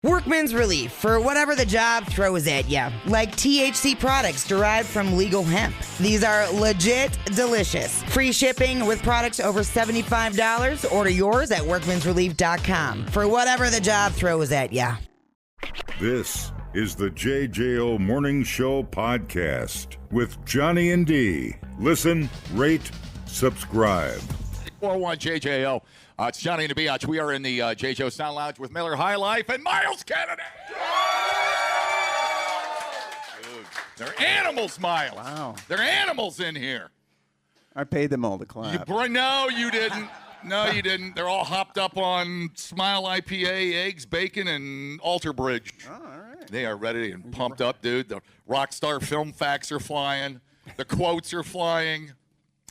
Workman's Relief for whatever the job throws at you, like THC products derived from legal hemp. These are legit delicious. Free shipping with products over $75. Order yours at workmansrelief.com for whatever the job throws at you. This is the JJO Morning Show podcast with Johnny and D. Listen, rate, subscribe. 401 JJO. It's Johnny and the Biatch. We are in the JJO Sound Lounge with Miller High Life and Myles Kennedy. Dude, they're animals, Myles. Wow. They're animals in here. I paid them all to clap. No, you didn't. No, you didn't. They're all hopped up on Smile IPA, eggs, bacon, and Alter Bridge. Oh, all right. They are ready and pumped up, dude. The Rockstar film facts are flying. The quotes are flying.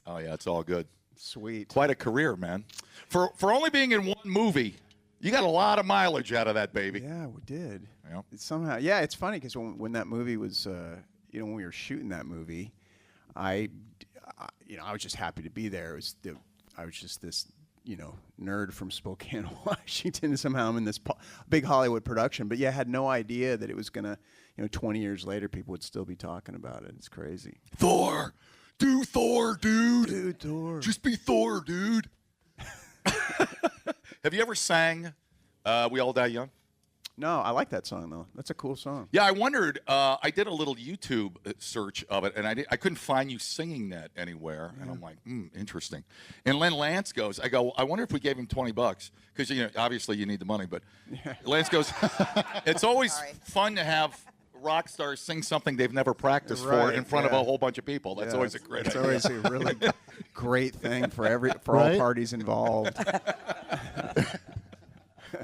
Oh, yeah, it's all good. Sweet. Quite a career, man. For only being in one movie, you got a lot of mileage out of that baby. Yeah, we did. Yeah. Somehow, yeah, it's funny because when that movie was, when we were shooting that movie, I was just happy to be there. I was just this, nerd from Spokane, Washington. Somehow I'm in this big Hollywood production, but yeah, I had no idea that it was gonna, 20 years later, people would still be talking about it. It's crazy. Thor. Do Thor, dude. Dude, Thor. Just be Thor, dude. Have you ever sang We All Die Young? No, I like that song, though. That's a cool song. Yeah, I wondered. I did a little YouTube search of it, and I couldn't find you singing that anywhere. Yeah. And I'm like, interesting. And Len Lance goes, I wonder if we gave him $20, because obviously you need the money. But yeah. Lance goes, it's always fun to have rock stars sing something they've never practiced for in front of a whole bunch of people. That's always a great idea. It's always a really great thing for all parties involved.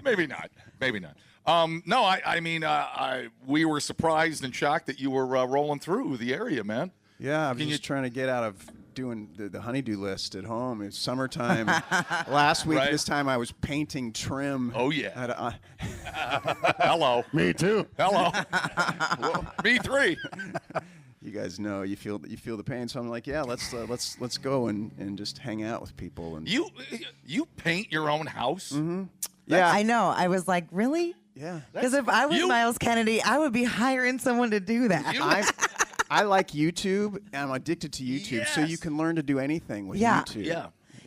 Maybe not. No, I mean, we were surprised and shocked that you were rolling through the area, man. Yeah, I'm just trying to get out of doing the honeydew list at home. It's summertime. Last week, this time I was painting trim. Oh yeah. Hello. Me too. Hello. Me three. You guys know you feel the pain, so I'm like, yeah, let's go and just hang out with people. And you paint your own house? Mm-hmm. Yeah, I know. I was like, really? Yeah. Because if I was Myles Kennedy, I would be hiring someone to do that. I like YouTube, and I'm addicted to YouTube, so you can learn to do anything with YouTube.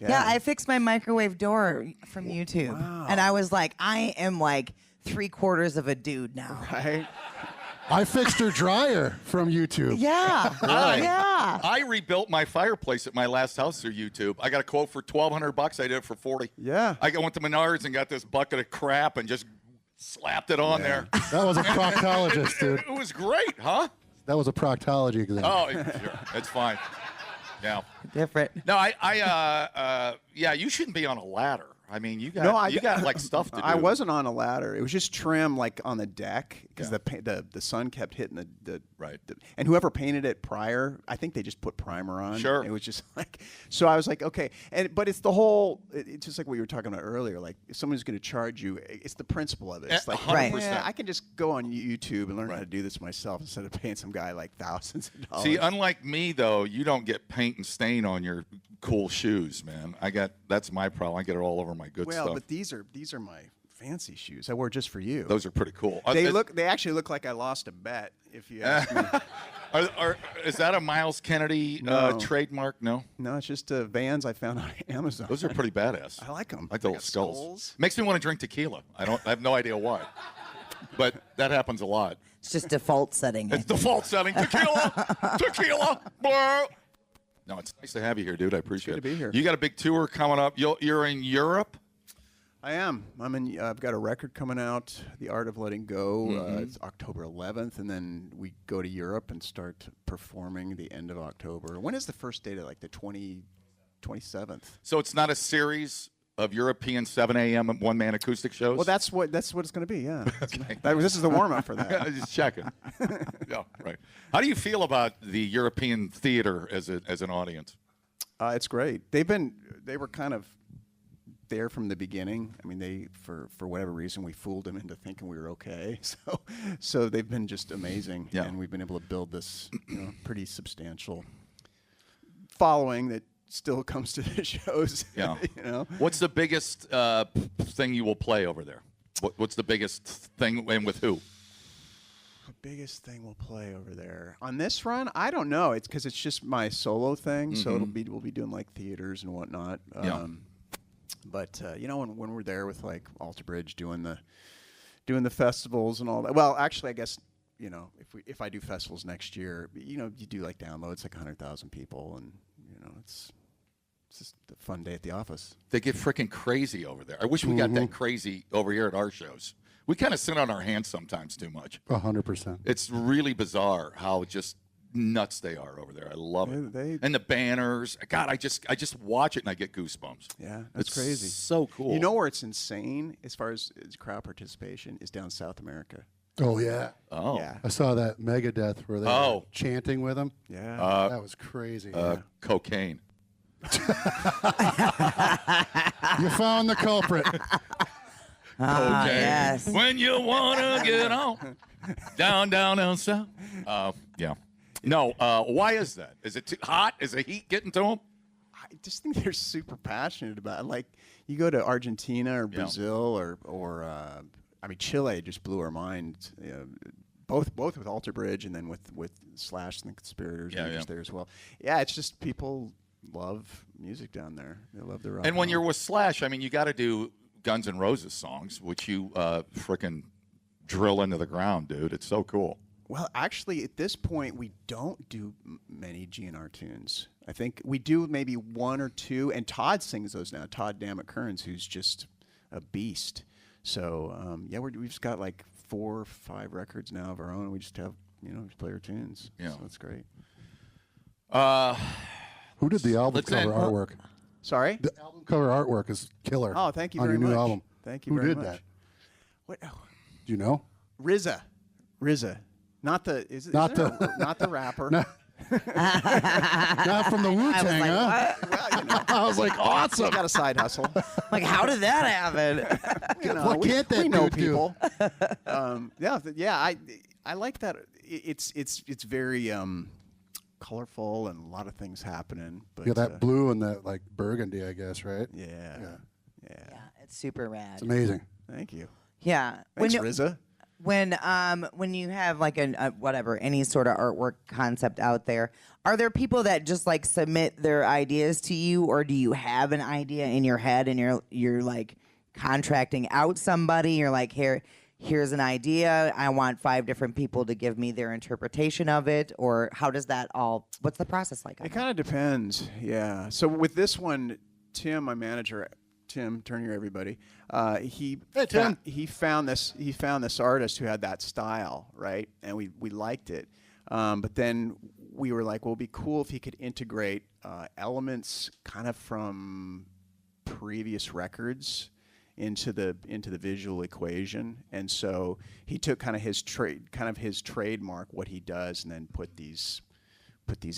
Yeah, I fixed my microwave door from YouTube. Wow. And I was like, I am like 3/4 of a dude now. Right? I fixed her dryer from YouTube. Yeah. Yeah. I rebuilt my fireplace at my last house through YouTube. I got a quote for $1,200. I did it for $40. Yeah. I went to Menards and got this bucket of crap and just slapped it on there. That was a proctologist, dude. It was great, huh? That was a proctology exam. Oh, sure. It's fine. Yeah. Different. No, you shouldn't be on a ladder. I mean, you got like stuff to do. I wasn't on a ladder. It was just trim, like on the deck, because the sun kept hitting the and whoever painted it prior, I think they just put primer on. Sure. It was just like, so I was like, okay, but it's the whole. It's just like what you were talking about earlier. Like, if someone's going to charge you, it's the principle of it. It's like, 100%. Yeah, I can just go on YouTube and learn how to do this myself instead of paying some guy like thousands of dollars. See, unlike me though, you don't get paint and stain on your cool shoes, man. That's my problem. I get it all over my good stuff. Well, but these are my fancy shoes I wore just for you. Those are pretty cool. They actually look like I lost a bet, if you ask me. Is that a Myles Kennedy trademark? No. No, it's just Vans I found on Amazon. Those are pretty badass. I like them. I like the little skulls. Makes me want to drink tequila. I have no idea why, but that happens a lot. It's just default setting. It's default setting. Tequila. Blah. No, it's nice to have you here, dude. I appreciate it. Good to be here. You got a big tour coming up. You're in Europe? I am. I've got a record coming out, The Art of Letting Go. It's October 11th, and then we go to Europe and start performing the end of October. When is the first date? Like the 27th. So it's not a series of European 7 a.m. one-man acoustic shows? Well, that's what it's going to be, yeah. Okay. This is the warm-up for that. Just checking. Yeah, right. How do you feel about the European theater as an audience? It's great. They were kind of there from the beginning. I mean, for whatever reason, we fooled them into thinking we were okay. So they've been just amazing, and we've been able to build this pretty substantial following that still comes to the shows. Yeah. You know. What's the biggest thing you will play over there? What's the biggest thing, and with who? The biggest thing we'll play over there on this run, I don't know. It's because it's just my solo thing, so we'll be doing like theaters and whatnot. But you know, when we're there with like Alter Bridge doing the festivals and all that. Well, actually, I guess you know if I do festivals next year, you know, you do like downloads like 100,000 people, and you know it's just a fun day at the office. They get freaking crazy over there. I wish we got that crazy over here at our shows. We kind of sit on our hands sometimes too much. 100%. It's really bizarre how just nuts they are over there. I love it. And the banners. God, I just watch it and I get goosebumps. Yeah, that's it's crazy. So cool. You know where it's insane as far as crowd participation is down South America. Oh, yeah. Oh. Yeah. I saw that Megadeth where they were chanting with him. Yeah. That was crazy. Cocaine. You found the culprit. Cocaine. Yes. When you wanna get on down south. Yeah. No. Why is that? Is it too hot? Is the heat getting to them? I just think they're super passionate about it. Like you go to Argentina or Brazil or I mean Chile just blew our mind. Both with Alter Bridge and then with Slash and the Conspirators just there as well. Yeah, it's just people love music down there. They love the rock. And when you're with Slash, I mean, you got to do Guns N' Roses songs, which you frickin' drill into the ground, dude. It's so cool. Well, actually, at this point, we don't do many GNR tunes. I think we do maybe one or two, and Todd sings those now. Todd Dammit Kearns, who's just a beast. So, we've just got like 4 or 5 records now of our own. We just have, just play our tunes. Yeah. So that's great. Who did the album cover artwork? Sorry? The album cover artwork is killer. Oh, thank you on very your much. new album. Thank you Who very did much. that? What? Oh. Do you know? RZA. Not the Not the not the rapper. Not from the Wu-Tang, huh? Well, I was like, awesome. He's got a side hustle. Like, how did that happen? What can't that we know dude do? people. I like that. It's very colorful and a lot of things happening. But Yeah, that blue and that like burgundy, I guess, right? yeah. Yeah, it's super rad. It's amazing. Thank you. Yeah. Thanks, RZA. When you have like any sort of artwork concept out there, are there people that just like submit their ideas to you, or do you have an idea in your head and you're like contracting out somebody? You're like, here's an idea. I want 5 different people to give me their interpretation of it, or how does that all? What's the process like? It kind of depends. Yeah. So with this one, Tim, my manager. Tim, turn here, everybody. He found this artist who had that style, right? And we liked it. But then we were like, well, it'd be cool if he could integrate elements kind of from previous records into the visual equation. And so he took kind of his trademark, what he does, and then put these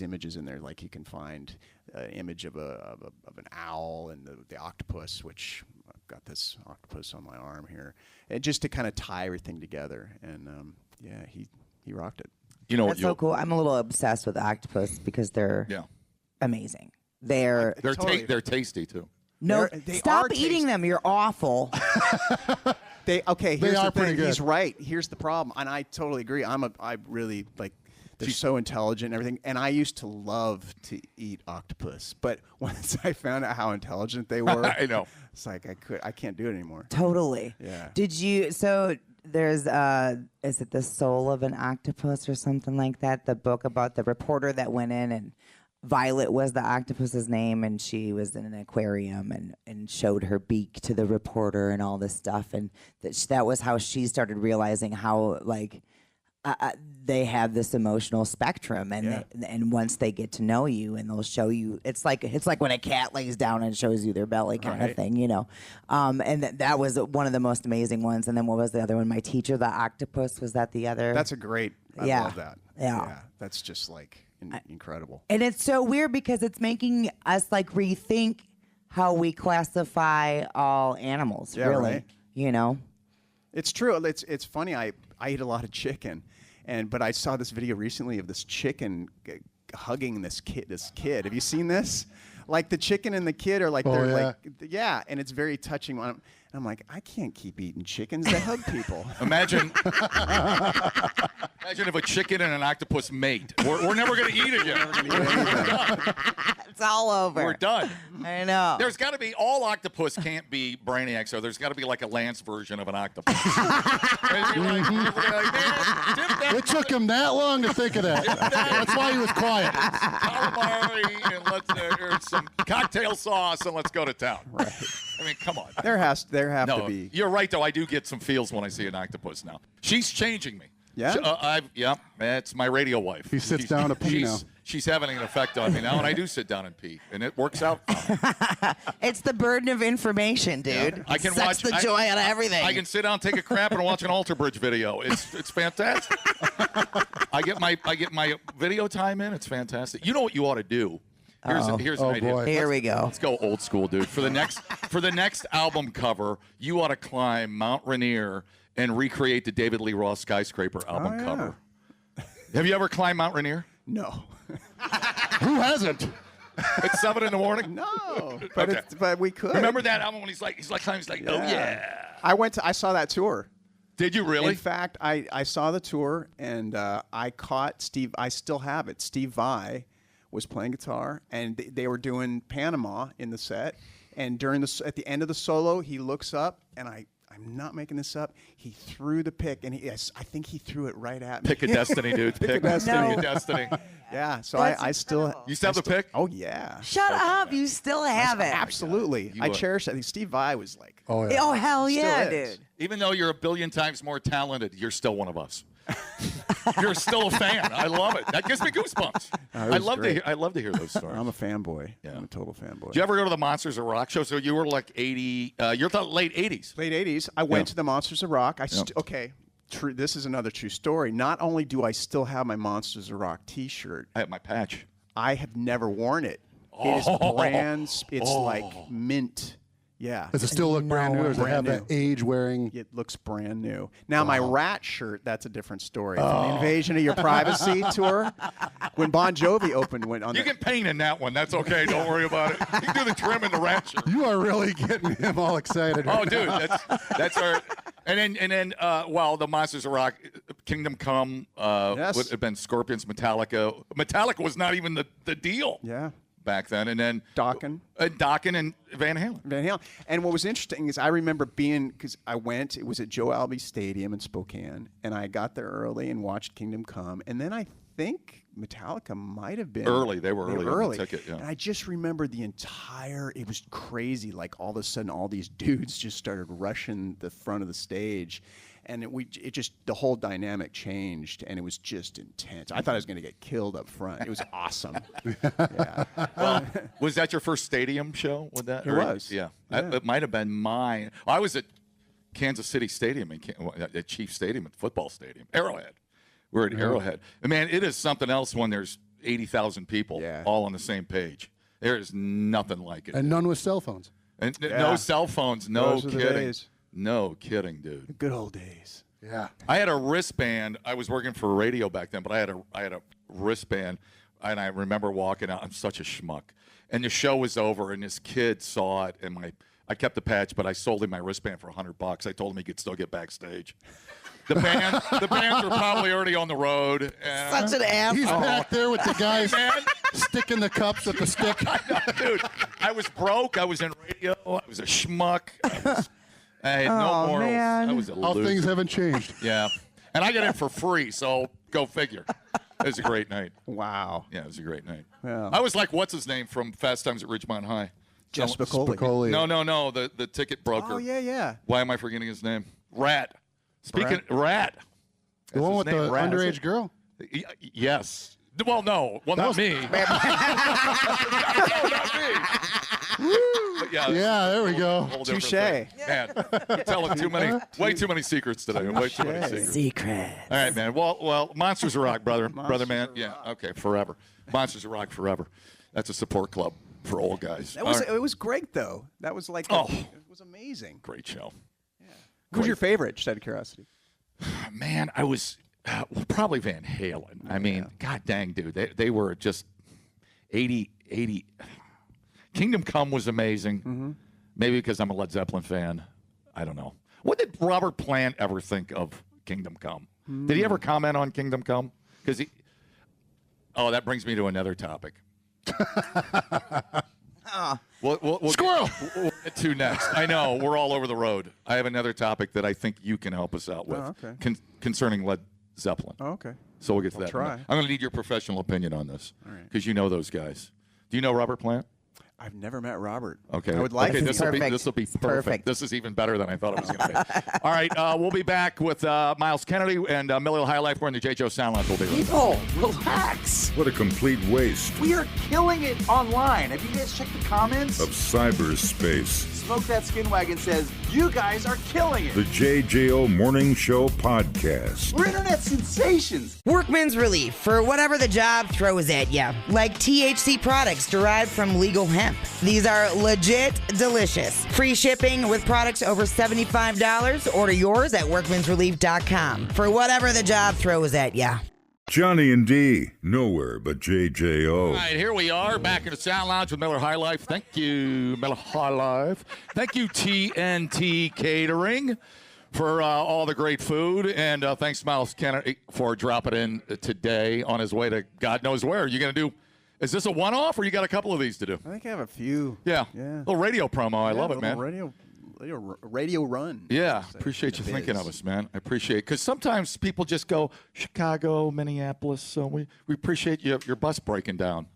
images in there. Like you can find an image of an owl and the octopus, which I've got this octopus on my arm here, and just to kind of tie everything together. And he rocked it. That's so cool. I'm a little obsessed with octopus because they're amazing. They're tasty too. No, they stop are eating tasty. them. You're awful. Here's are the pretty thing. good. He's right. Here's the problem, and I totally agree. I really like. They're so intelligent and everything, and I used to love to eat octopus, but once I found out how intelligent they were, I know. It's like I can't do it anymore. Totally. Yeah. Did you? So there's is it The Soul of an Octopus or something like that? The book about the reporter that went in, and Violet was the octopus's name, and she was in an aquarium and showed her beak to the reporter and all this stuff, and that was how she started realizing how like. They have this emotional spectrum, and once they get to know you, and they'll show you, it's like when a cat lays down and shows you their belly kind of thing, And that was one of the most amazing ones. And then what was the other one? My Teacher, the Octopus. Was that the other? That's a great. I love that. Yeah. That's just like incredible. And it's so weird because it's making us like rethink how we classify all animals. Yeah, really, right. It's true. It's funny. I eat a lot of chicken, but I saw this video recently of this chicken hugging this kid. Have you seen this? Like the chicken and the kid are like and it's very touching. I'm like, I can't keep eating chickens that hug people. Imagine if a chicken and an octopus mate. We're never going to eat again. It's all over. We're done. I know. There's got to be, all octopus can't be brainiacs, so there's got to be like a Lance version of an octopus. It took him that long to think of that. That's why he was quiet. Calamari, and here's some cocktail sauce, and let's go to town. Right. I mean, come on. There have to No, be. you're right, though. I do get some feels when I see an octopus now. She's changing me. Yeah? Yeah, that's my radio wife. He sits down to pee now. She's having an effect on me now, and I do sit down and pee, and it works out. It's the burden of information, dude. I can Sucks watch the joy out of everything. I can sit down, take a crap, and watch an Alter Bridge video. It's fantastic. I get my video time in. It's fantastic. You know what you ought to do? Here's an idea. Boy. Here we go. Let's go old school, dude. For the next album cover, you ought to climb Mount Rainier and recreate the David Lee Roth Skyscraper album cover. Have you ever climbed Mount Rainier? No. Who hasn't? At 7 in the morning? No. But, Okay. but we could. Remember that album when he's like climbing, he's like, oh yeah. I saw that tour. Did you really? In fact, I saw the tour, and I caught Steve. I still have it. Steve Vai was playing guitar, and they were doing Panama in the set. And at the end of the solo, he looks up, and I'm not making this up. He threw the pick, and I think he threw it right at me. Pick of destiny, dude. Pick of destiny. destiny. Yeah. So That's I still. incredible. You still have the pick? Oh yeah. Shut up. You still have it. Absolutely. I cherish that. I think Steve Vai was like. Oh, yeah. Oh, hell Still yeah, is. dude. Even though you're a billion times more talented, you're still one of us. You're still a fan. I love it. That gives me goosebumps. I love to hear those stories. I'm a fanboy. Yeah. I'm a total fanboy. Did you ever go to the Monsters of Rock show? So you were like 80. You're the late 80s. Late 80s. I went Yeah. to the Monsters of Rock. Okay. True. This is another true story. Not only do I still have my Monsters of Rock T-shirt, I have my patch. I have never worn it. It is brand. It's like mint. Yeah. Does it still look brand new, or does it have Brand that age-wearing? It looks brand new. Now, my Rat shirt, that's a different story. From the Invasion of Your Privacy tour, when Bon Jovi went on You can paint in that one. That's okay. Don't worry about it. You can do the trim in the rat shirt. You are really getting him all excited. Oh, dude, that's our. And then, well, the Monsters of Rock, Kingdom Come, Yes. would have been Scorpions, Metallica. Metallica was not even the deal. Yeah. Back then, and then Dokken. Dokken and Van Halen. Van Halen. And what was interesting is I remember because I went, it was at Joe Albi Stadium in Spokane, and I got there early and watched Kingdom Come. And then I think Metallica might have been Early. They were early on the ticket, yeah. And I just remember it was crazy. Like all of a sudden, all these dudes just started rushing the front of the stage. And the whole dynamic changed, and it was just intense. I thought I was going to get killed up front. It was awesome. Yeah. Well, was that your first stadium show? With that? It was. Yeah. Yeah. It might have been mine. I was at Kansas City Stadium, at Chief Stadium, at football stadium, Arrowhead. We're at Arrowhead. And man, it is something else when there's 80,000 people all on the same page. There is nothing like it. And none with cell phones. And no cell phones. No Those were the kidding. days. No kidding, dude. The good old days. Yeah. I had a wristband. I was working for radio back then, but I had a wristband, and I remember walking out. I'm such a schmuck. And the show was over, and this kid saw it, and I kept the patch, but I sold him my wristband for $100. I told him he could still get backstage. The bands were probably already on the road. And Such an asshole. He's back there with the guys man. sticking the cups with the stick. Dude, I was broke. I was in radio. I was a schmuck. I had no morals. man. I was a How loser. things haven't changed. Yeah. And I got in for free, so go figure. It was a great night. Wow. Yeah, it was a great night. Yeah. I was like, what's his name from Fast Times at Ridgemont High? Jess Spicoli. Spicoli. No, the ticket broker. Oh, yeah. Why am I forgetting his name? Rat. Speaking Rat. The That's one his with name, the Rat. underage girl? Yes. Well, no. Well, not me. No, not me. But yeah. Yeah, there we go. Whole different Touche. thing. Man, you're telling way too many secrets today. Way too many secrets. Secret. All right, man. Well, Monsters of Rock, brother man. Yeah. Okay, forever. Monsters of Rock forever. That's a support club for old guys. It was great, though. That was like, it was amazing. Great show. Who's your favorite, just out of curiosity? Man, I was probably Van Halen. I mean, god dang, dude. They were just 80. Kingdom Come was amazing. Maybe because I'm a Led Zeppelin fan. I don't know. What did Robert Plant ever think of Kingdom Come? Did he ever comment on Kingdom Come? Because he. Oh, that brings me to another topic. We'll Squirrel! We'll get to next. I know we're all over the road. I have another topic that I think you can help us out with concerning Led Zeppelin. Oh, okay. So we'll get to I'll that. try. I'm going to need your professional opinion on this because right. you know those guys. Do you know Robert Plant? I've never met Robert. Okay. I would like okay, to. this will be perfect. Perfect. This is even better than I thought it was going to be. All right, we'll be back with Myles Kennedy and Miller High Life. We're in the JJO Sound Lounge. We'll be right back. People, relax. What a complete waste We are killing it online. Have you guys checked the comments? of cyberspace. Smoke That Skin Wagon says, you guys are killing it. The JJO Morning Show Podcast. We're internet sensations. Workman's relief for whatever the job throws at you, like THC products derived from legal hemp. These are legit delicious. Free shipping with products over $75. Order yours at workmansrelief.com for whatever the job throws at you. Johnny and D, nowhere but JJO. All right, here we are back in the Sound Lounge with Miller High Life. Thank you, Miller High Life. Thank you, TNT Catering, for all the great food. And thanks, Myles Kennedy, for dropping in today on his way to God knows where. Are you going to do, is this a one-off or you got a couple of these to do? I think I have a few. Yeah. Yeah. Little radio promo. I love it, man. Radio run. Yeah, appreciate you thinking of us, man. I appreciate it. Because sometimes people just go, Chicago, Minneapolis, so we appreciate your bus breaking down.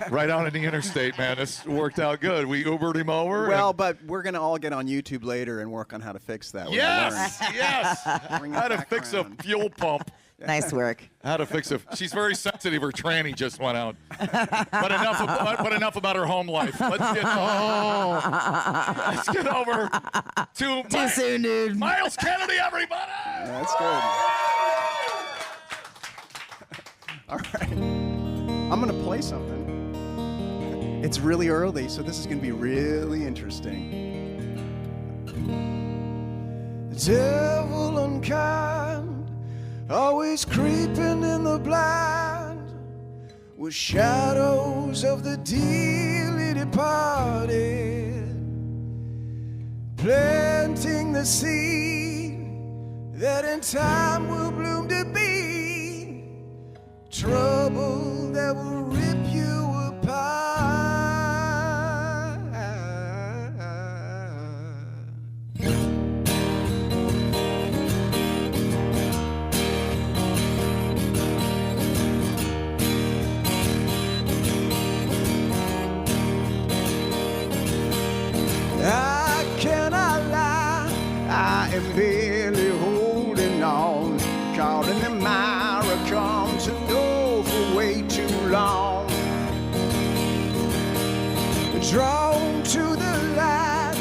Right out in the interstate, man. This worked out good. We Ubered him over. Well, but we're going to all get on YouTube later and work on how to fix that. Yes, yes. Bring How that to fix a background. fuel pump. Nice work. How to fix it. She's very sensitive. Her tranny just went out. But enough about her home life. Let's get over to Too soon, dude. Myles Kennedy, everybody. That's good. All right. I'm going to play something. It's really early, so this is going to be really interesting. The devil unkind, always creeping in the blind, with shadows of the dearly departed, planting the seed that in time will bloom to be trouble that will rip you apart. I cannot lie, I am barely holding on, caught in the mire, I come to know for way too long. Drawn to the light,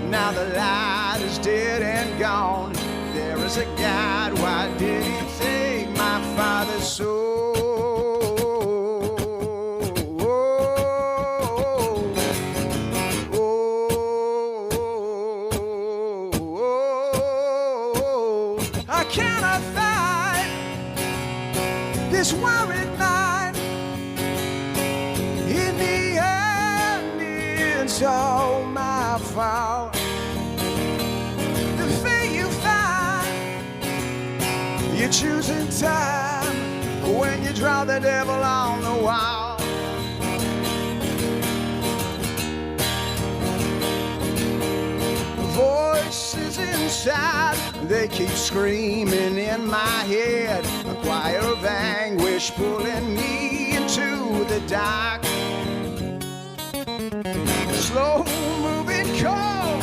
now the light is dead and gone. There is a God, why did he take my father's soul? I cannot fight this worried mind. In the end, it's all my fault. The fate you find, you're choosing time when you draw the devil on the wall. Voices inside, they keep screaming in my head, a choir of anguish pulling me into the dark. Slow moving cold,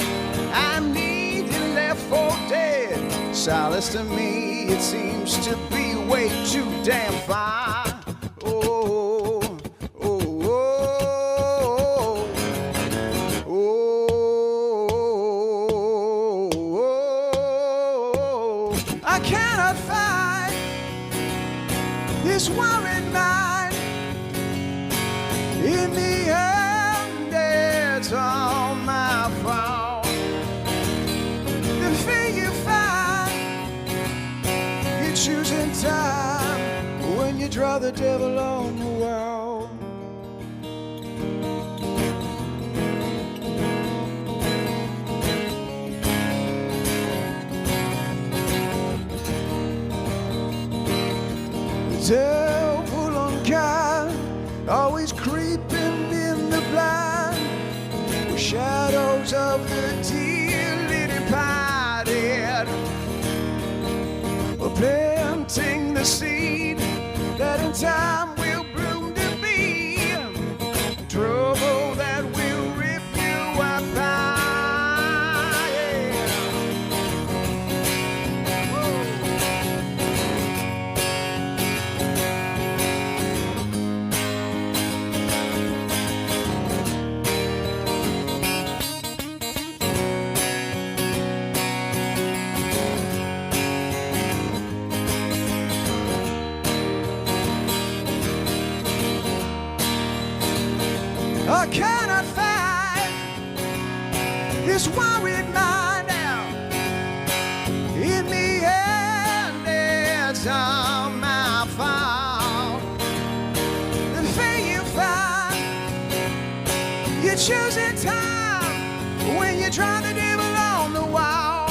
I'm needing left for dead. Solace to me, it seems to be way too damn far. Oh, oh, oh, oh, oh. I cannot fight this worried mind. In the end, it's all my fault. The fear you find, you're choosing time when you draw the devil on the wall. devil unkind, always creeping in the blind, with shadows of the dearly departed, planting the seed that in time will bloom to be trouble that will rip you apart. I cannot fight this worried mind now. In the end, it's all my fault. The thing you find, you choose in time when you try the devil on the wall.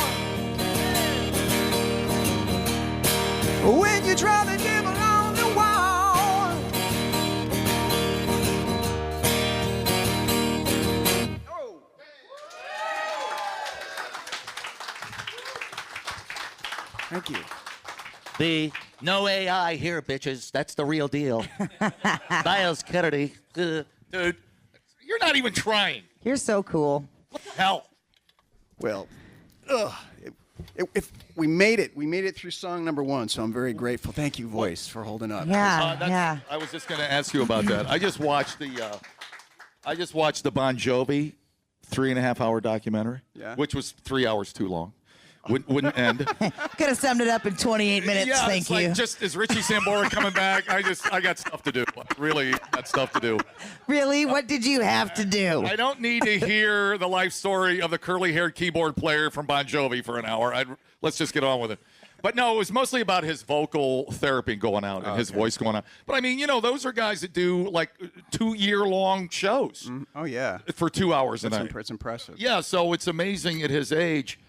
When you try the devil on the wall. Thank you. The no AI here, bitches. That's the real deal. Myles Kennedy. Dude, you're not even trying. You're so cool. What the hell? Well, if we made it through song number 1, so I'm very grateful. Thank you, voice, for holding up. Yeah. I was just going to ask you about that. I just watched the Bon Jovi 3.5-hour documentary, which was 3 hours too long. Wouldn't end. Could have summed it up in 28 minutes. Yeah, Thank it's you. like just is Richie Sambora coming back? I got stuff to do. Really got stuff to do. Really? What did you have to do? I don't need to hear the life story of the curly-haired keyboard player from Bon Jovi for an hour. Let's just get on with it. But no, it was mostly about his vocal therapy going out and his voice going out. But I mean, those are guys that do like 2-year-long shows. Oh yeah. For 2 hours a night. It's impressive. Yeah, so it's amazing at his age.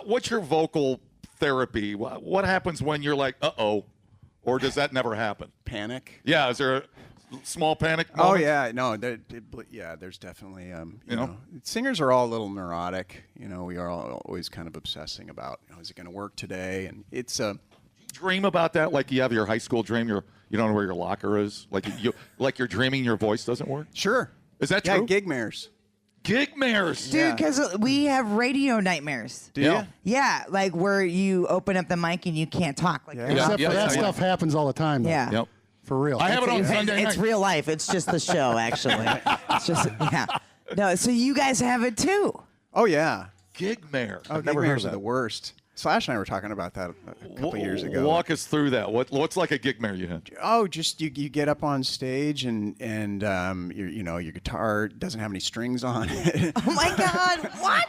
What's your vocal therapy? What happens when you're like, uh-oh, or does that never happen? Panic. Yeah, is there a small panic moment? Oh yeah, no, there's definitely you know, singers are all a little neurotic. We are all always kind of obsessing about, is it going to work today? And it's dream about that, like you have your high school dream. You don't know where your locker is, like you're dreaming your voice doesn't work. Sure. Is that true? Yeah, gigmares. Gigmares. Dude, because we have radio nightmares. Do you? Yeah, like where you open up the mic and you can't talk. Like Except for that stuff happens all the time. Though. Yeah. Yep. For real. I have it on Sunday It's night. real life. It's just the show, actually. It's just, No, so you guys have it too. Oh yeah. Gigmare. Oh, I've never heard of gigmares are that. the worst. Slash and I were talking about that a couple years ago. Walk us through that. What's like a gigmare you had? Oh, just you get up on stage and your guitar doesn't have any strings on it. Oh my God! What?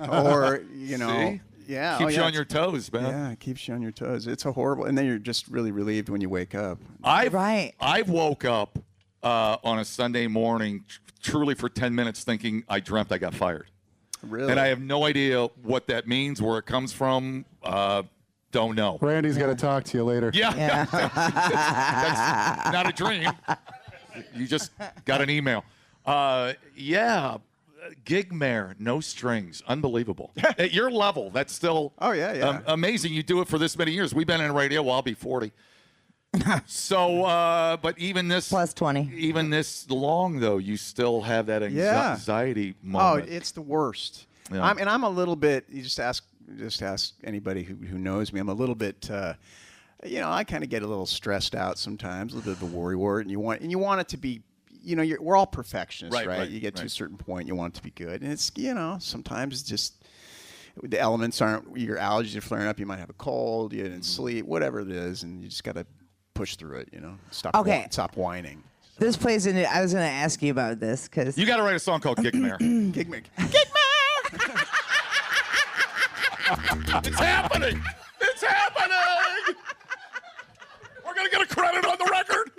Or See? yeah, Keeps you on your toes, man. Yeah, it keeps you on your toes. It's a horrible, and then you're just really relieved when you wake up. I've woke up on a Sunday morning truly for 10 minutes thinking I dreamt I got fired. Really? And I have no idea what that means, where it comes from. Don't know. Randy's got to talk to you later. Yeah. That's not a dream. You just got an email. Gigmare, no strings. Unbelievable. At your level, that's still amazing. You do it for this many years. We've been in radio. Well, I'll be 40. So, but even this plus 20, even this long though, you still have that anxiety moment. Oh, it's the worst. Yeah. I'm a little bit. You just ask anybody who knows me. I'm a little bit. I kind of get a little stressed out sometimes, a little bit of a worrywart, and you want it to be. We're all perfectionists, right? You get to a certain point, you want it to be good, and it's sometimes just the elements aren't. Your allergies are flaring up. You might have a cold. You didn't sleep. Whatever it is, and you just got to push through it, Stop whining. This plays into. I was going to ask you about this because you got to write a song called Gigmare. Gigmare. It's happening. It's happening. We're gonna get a credit on the record.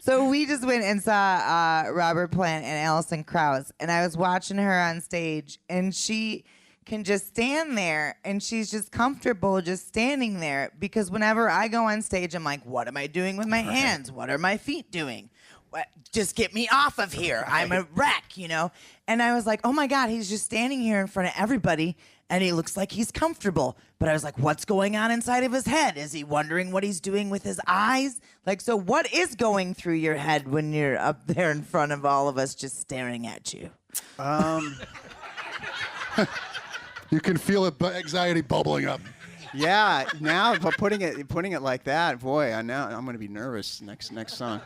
So we just went and saw Robert Plant and Alison Krauss, and I was watching her on stage, and she can just stand there, and she's just comfortable just standing there, because whenever I go on stage, I'm like, what am I doing with my hands? What are my feet doing? What? Just get me off of here. I'm a wreck, you know? And I was like, oh my God, he's just standing here in front of everybody, and he looks like he's comfortable. But I was like, what's going on inside of his head? Is he wondering what he's doing with his eyes? Like, so what is going through your head when you're up there in front of all of us just staring at you? You can feel it, anxiety bubbling up. Yeah, now but putting it like that, boy, I'm going to be nervous next song.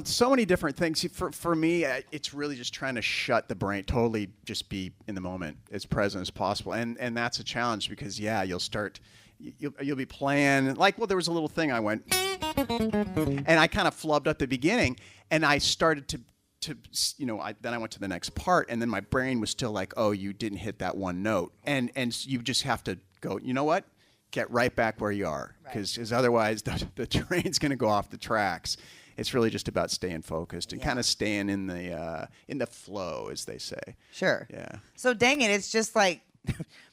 So many different things. For me, it's really just trying to shut the brain, totally just be in the moment, as present as possible, and that's a challenge because you'll be playing like, well, there was a little thing I went, and I kind of flubbed at the beginning, and I started to then I went to the next part, and then my brain was still like, oh, you didn't hit that one note, and you just have to go, you know what, get right back where you are, because otherwise the train's going to go off the tracks. It's really just about staying focused and kind of staying in the flow, as they say. Sure. Yeah. So dang it, it's just like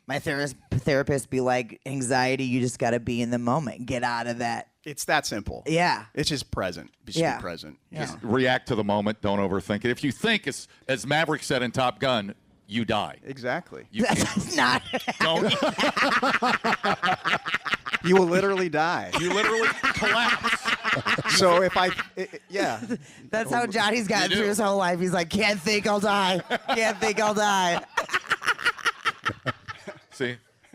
my therapist be like, anxiety, you just got to be in the moment, get out of that. It's that simple. Yeah. It's just present. Just be present. Yeah. Just react to the moment. Don't overthink it. If you think, as Maverick said in Top Gun, you die. Exactly. That's not. Don't. You will literally die. You literally collapse. So if That's how Johnny's gotten You do. through his whole life. He's like, can't think I'll die. Can't think I'll die.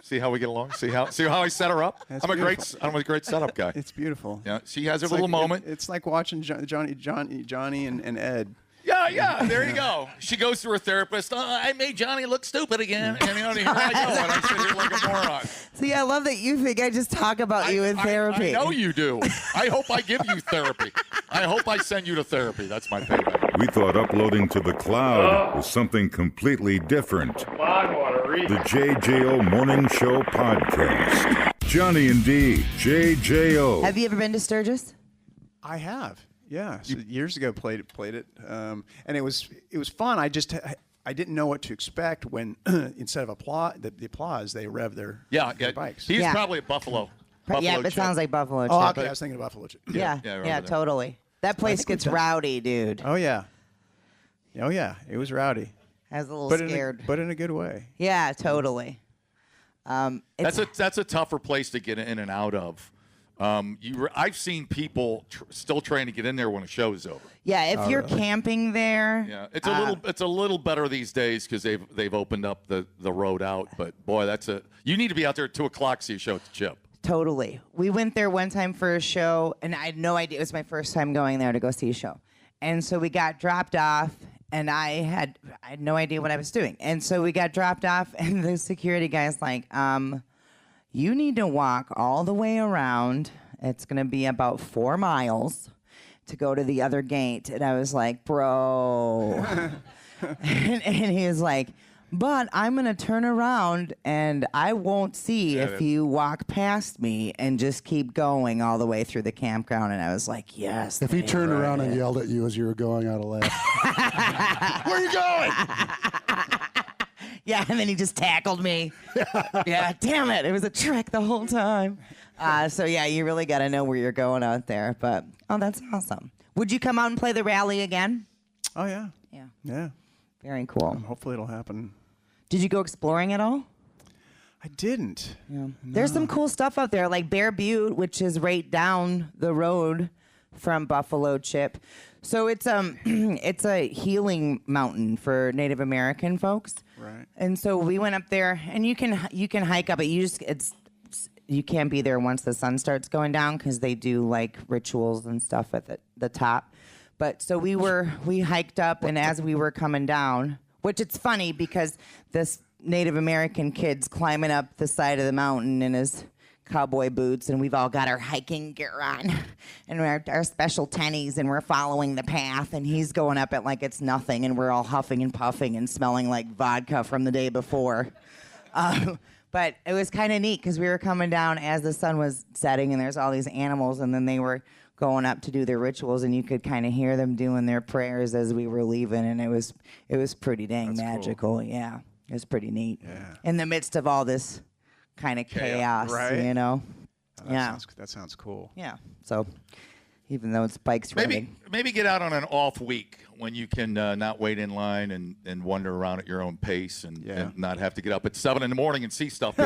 See how we get along. See how I set her up. That's I'm a beautiful. great setup guy. It's beautiful. Yeah, she has her It's little like, moment. It's like watching Johnny and Ed. Yeah, there you go. She goes to her therapist. I made Johnny look stupid again. And here I go, and I sit here like a moron. See, I love that you think I just talk about you in therapy. I know you do. I hope I give you therapy. I hope I send you to therapy. That's my favorite. We thought uploading to the cloud was something completely different. The JJO Morning Show Podcast. Johnny and D, JJO. Have you ever been to Sturgis? I have. Yeah, so years ago played it, and it was fun. I didn't know what to expect when instead of the applause they rev their bikes. He's probably at Buffalo. Yeah, it Chip. sounds like Buffalo. Oh, Chip. okay. I was thinking of Buffalo. Yeah, there. totally. That place gets rowdy, dude. Oh yeah. It was rowdy. I was a little But scared. but in a good way. Yeah, totally. That's a tougher place to get in and out of. I've seen people still trying to get in there when a show is over. Yeah, if you're camping there. Yeah, it's a little better these days because they've opened up the road out. But boy, you need to be out there at 2:00 to see a show at the Chip. Totally. We went there one time for a show, and I had no idea. It was my first time going there to go see a show. And so we got dropped off, and I had no idea what I was doing. And so we got dropped off, and the security guy's like, you need to walk all the way around. It's going to be about 4 miles to go to the other gate. And I was like, bro. and he was like, but I'm going to turn around and I won't see if you walk past me and just keep going all the way through the campground. And I was like, yes. If he turned around and yelled at you as you were going out of laugh. Where are you going? Yeah, and then he just tackled me. Yeah, damn it. It was a trick the whole time. So, yeah, you really got to know where you're going out there. But, that's awesome. Would you come out and play the rally again? Oh, yeah. Yeah. Yeah. Very cool. Hopefully it'll happen. Did you go exploring at all? I didn't. Yeah. No. There's some cool stuff out there, like Bear Butte, which is right down the road from Buffalo Chip. So it's a healing mountain for Native American folks. Right. And so we went up there, and you can hike up it. You can't be there once the sun starts going down because they do like rituals and stuff at the top. But so we hiked up, and as we were coming down, which it's funny because this Native American kid's climbing up the side of the mountain in his cowboy boots, and we've all got our hiking gear on and our special tennies, and we're following the path, and he's going up it like it's nothing, and we're all huffing and puffing and smelling like vodka from the day before. But it was kind of neat because we were coming down as the sun was setting, and there's all these animals, and then they were going up to do their rituals, and you could kind of hear them doing their prayers as we were leaving, and it was pretty dang magical. Cool. Yeah. It was pretty neat. Yeah. In the midst of all this kind of chaos, right? you know? That sounds cool. Yeah. So even though it's bikes running. Maybe get out on an off week when you can not wait in line and wander around at your own pace and not have to get up at 7 in the morning and see stuff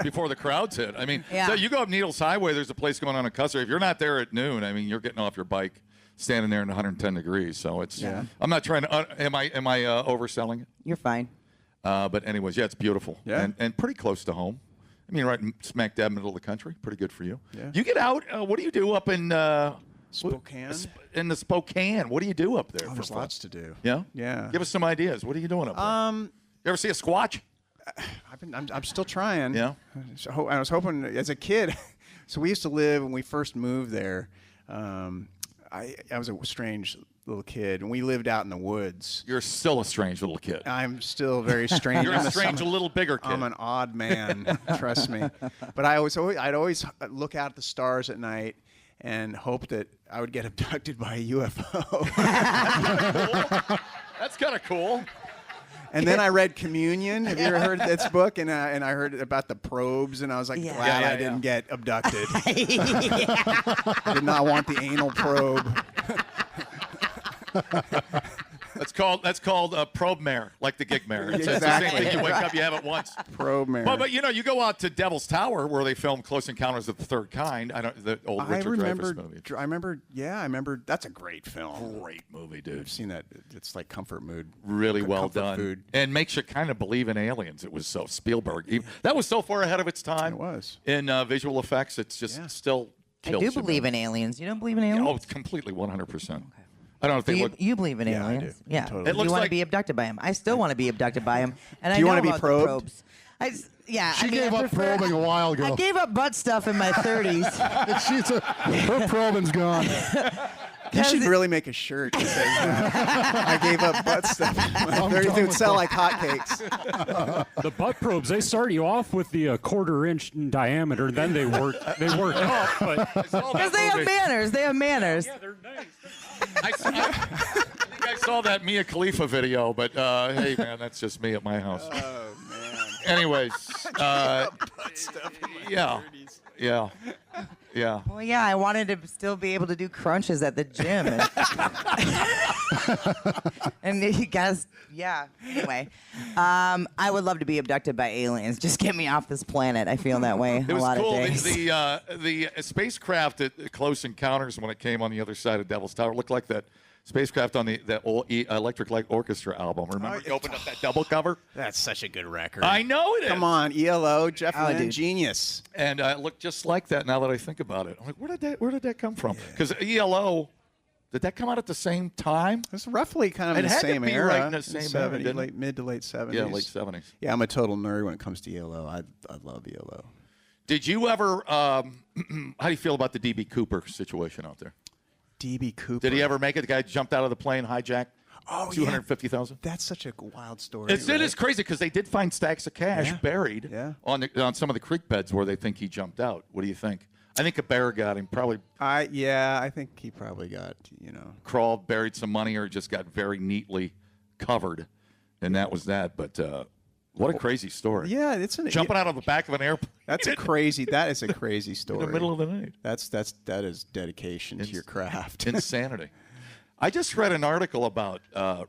before the crowds hit. I mean, so you go up Needles Highway, there's a place going on in Custer. If you're not there at noon, I mean, you're getting off your bike standing there in 110 degrees. So it's I'm not trying to am I overselling it? You're fine. But anyways, it's beautiful and pretty close to home. I mean, right smack dab middle of the country. Pretty good for you. Yeah. You get out. What do you do up in Spokane? In the Spokane. What do you do up there? There's lots to do. Yeah? Yeah. Give us some ideas. What are you doing up there? You ever see a Squatch? I'm still trying. Yeah. So I was hoping as a kid. So we used to live when we first moved there. I was a strange little kid, and we lived out in the woods. You're still a strange little kid. I'm still very strange. You're a strange, a little bigger kid. I'm an odd man, trust me. But I'd always look out at the stars at night and hope that I would get abducted by a UFO. That's kind of cool. And then I read Communion. Have you ever heard this book? And I heard about the probes, and I was like, glad I didn't get abducted. I did not want the anal probe. That's called a probe mare, like the gigmare. It's the same thing. You wake up, you have it once. Probe mare. But you know, you go out to Devil's Tower where they filmed Close Encounters of the Third Kind. The old Richard Dreyfuss movie. I remember. That's a great film. Great movie, dude. I've seen that. It's like comfort mood. Really well done. Food. And makes you kind of believe in aliens. It was so Spielberg. That was so far ahead of its time. It was. In visual effects, it's just still kills I do believe in aliens. You don't believe in aliens? Oh, it's completely 100%. I don't know if they look. You believe in aliens? I do. Yeah. Totally. It looks You want like- to be abducted by him. I still want to be abducted by him. And Do you want wanna to be probed? Probes. She gave up probing a while ago. I gave up butt stuff in my 30s. Her probing's gone. You should really make a shirt that says that. I gave up butt stuff. It would sell like hotcakes. The butt probes, they start you off with the 1/4 inch in diameter, then they work up. But Because they have manners. They have manners. yeah, they're nice. I think I saw that Mia Khalifa video, but hey, man, that's just me at my house. Oh, man. Anyways, Butt stuff in my yeah. 30s. Yeah. Well, yeah, I wanted to still be able to do crunches at the gym. And you guys, anyway. I would love to be abducted by aliens. Just get me off this planet. I feel that way It a was lot cool. of days. The spacecraft at Close Encounters, when it came on the other side of Devil's Tower, looked like that spacecraft on that old Electric Light Orchestra album. Remember, you opened up that double cover? That's such a good record. I know it is. Come on, ELO, Jeff Lynne, dude. genius. And it looked just like that now that I think about it. I'm like, where did that come from? Because ELO, did that come out at the same time? It's roughly kind of It in the had to same be era. right in the same era, didn't it? mid to late 70s. Yeah, late 70s. Yeah, I'm a total nerd when it comes to ELO. I love ELO. Did you ever, how do you feel about the D.B. Cooper situation out there? D.B. Cooper. Did he ever make it? The guy jumped out of the plane, hijacked, Oh, yeah. $250,000? That's such a wild story. It is crazy because they did find stacks of cash buried on some of the creek beds where they think he jumped out. What do you think? I think a bear got him, probably I think he probably got, crawled, buried some money, or just got very neatly covered, and that was that. But what a crazy story. Yeah, Jumping out of the back of an airplane. That is a crazy story. In the middle of the night. That is dedication to your craft. Insanity. I just read an article about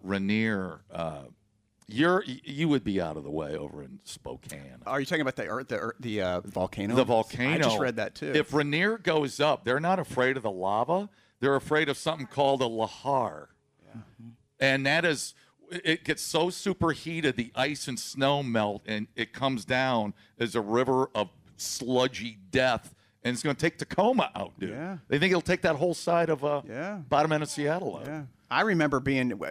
Rainier. You would be out of the way over in Spokane. Are you talking about the volcano? The volcano. I just read that too. If Rainier goes up, they're not afraid of the lava. They're afraid of something called a lahar. Yeah. And that is, it gets so superheated, the ice and snow melt, and it comes down as a river of sludgy death. And it's going to take Tacoma out, dude. Yeah. They think it'll take that whole side of bottom end of Seattle out. Yeah. I remember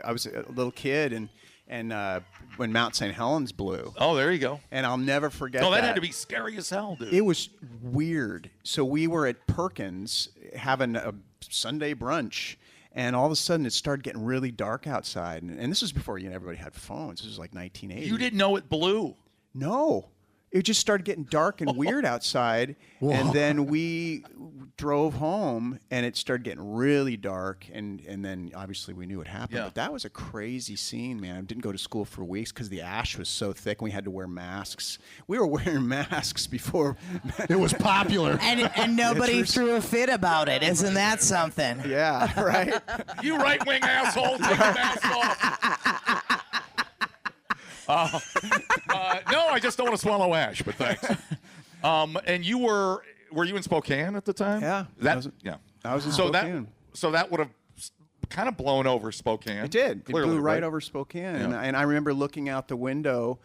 I was a little kid and when Mount St. Helens blew. Oh, there you go. And I'll never forget that had to be scary as hell, dude. It was weird. So we were at Perkins having a Sunday brunch, and all of a sudden it started getting really dark outside. And this was before everybody had phones. This was like 1980. You didn't know it blew. No. it just started getting dark and weird outside. And then we drove home, and it started getting really dark. And then obviously we knew what happened. Yeah. But that was a crazy scene, man. I didn't go to school for weeks because the ash was so thick, and we had to wear masks. We were wearing masks before It was popular. And nobody threw a fit about it. Isn't that something? Yeah, right. You right-wing asshole, take the mask off. No, I just don't want to swallow ash, but thanks. And you were you in Spokane at the time? Yeah. That, I was in so Spokane. that would have kind of blown over Spokane. It did. Clearly, it blew right right over Spokane. Yeah. And I remember looking out the window,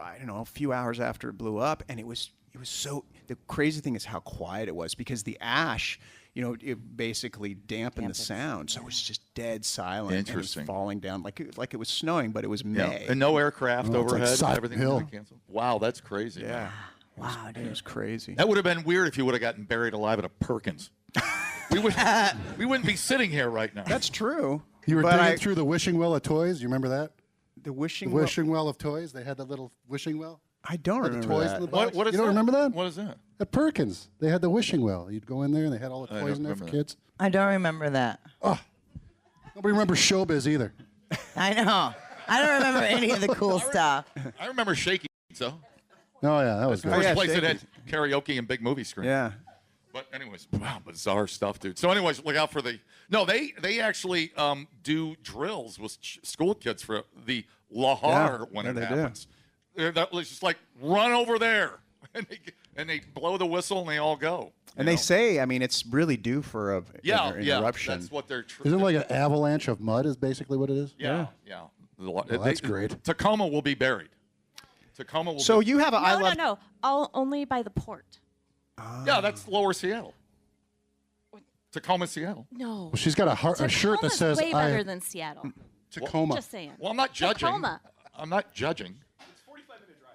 I don't know, a few hours after it blew up, and it was so. The crazy thing is how quiet it was because the ash, it basically dampened the sound, so it was just dead silent. Interesting. And it was falling down like it was snowing, but it was Yeah. May. And no aircraft Oh, it's like overhead. Silent Everything Hill. was canceled. Wow, that's crazy. Yeah. Man. Wow, It dude. was crazy. That would have been weird if you would have gotten buried alive at a Perkins. we wouldn't be sitting here right now. That's true. You were But digging through the wishing well of toys. You remember that? the wishing The wishing well of toys. They had that little wishing well. I don't Or the remember toys that. in the box. What is you don't that? remember that? What is that? At Perkins, they had the wishing well. You'd go in there and they had all the I toys don't in there for remember kids. I don't remember that. Nobody remembers Showbiz either. I know. I don't remember any of the cool stuff. I remember Shaky Pizza. Oh yeah, that was The good. first yeah, place that had Shakey's. karaoke and big movie screen. Yeah. But anyways, wow, bizarre stuff, dude. So anyways, look out for the. No, they actually do drills with school kids for the lahar when Yeah, it they do. happens. It's just like run over there, and they blow the whistle and they all go. And they say, I mean, it's really due for an eruption. That's what they're. Isn't it like an avalanche of mud? Is basically what it is. Yeah. Well, that's great. Tacoma will be buried. Tacoma will. So be, you have a I love. No. All only by the port. yeah, that's Lower Seattle. Tacoma, Seattle. No. Well, she's got a shirt that Tacoma's says way I, better than Seattle. Tacoma. Just saying. Well, I'm not judging. Tacoma. I'm not judging.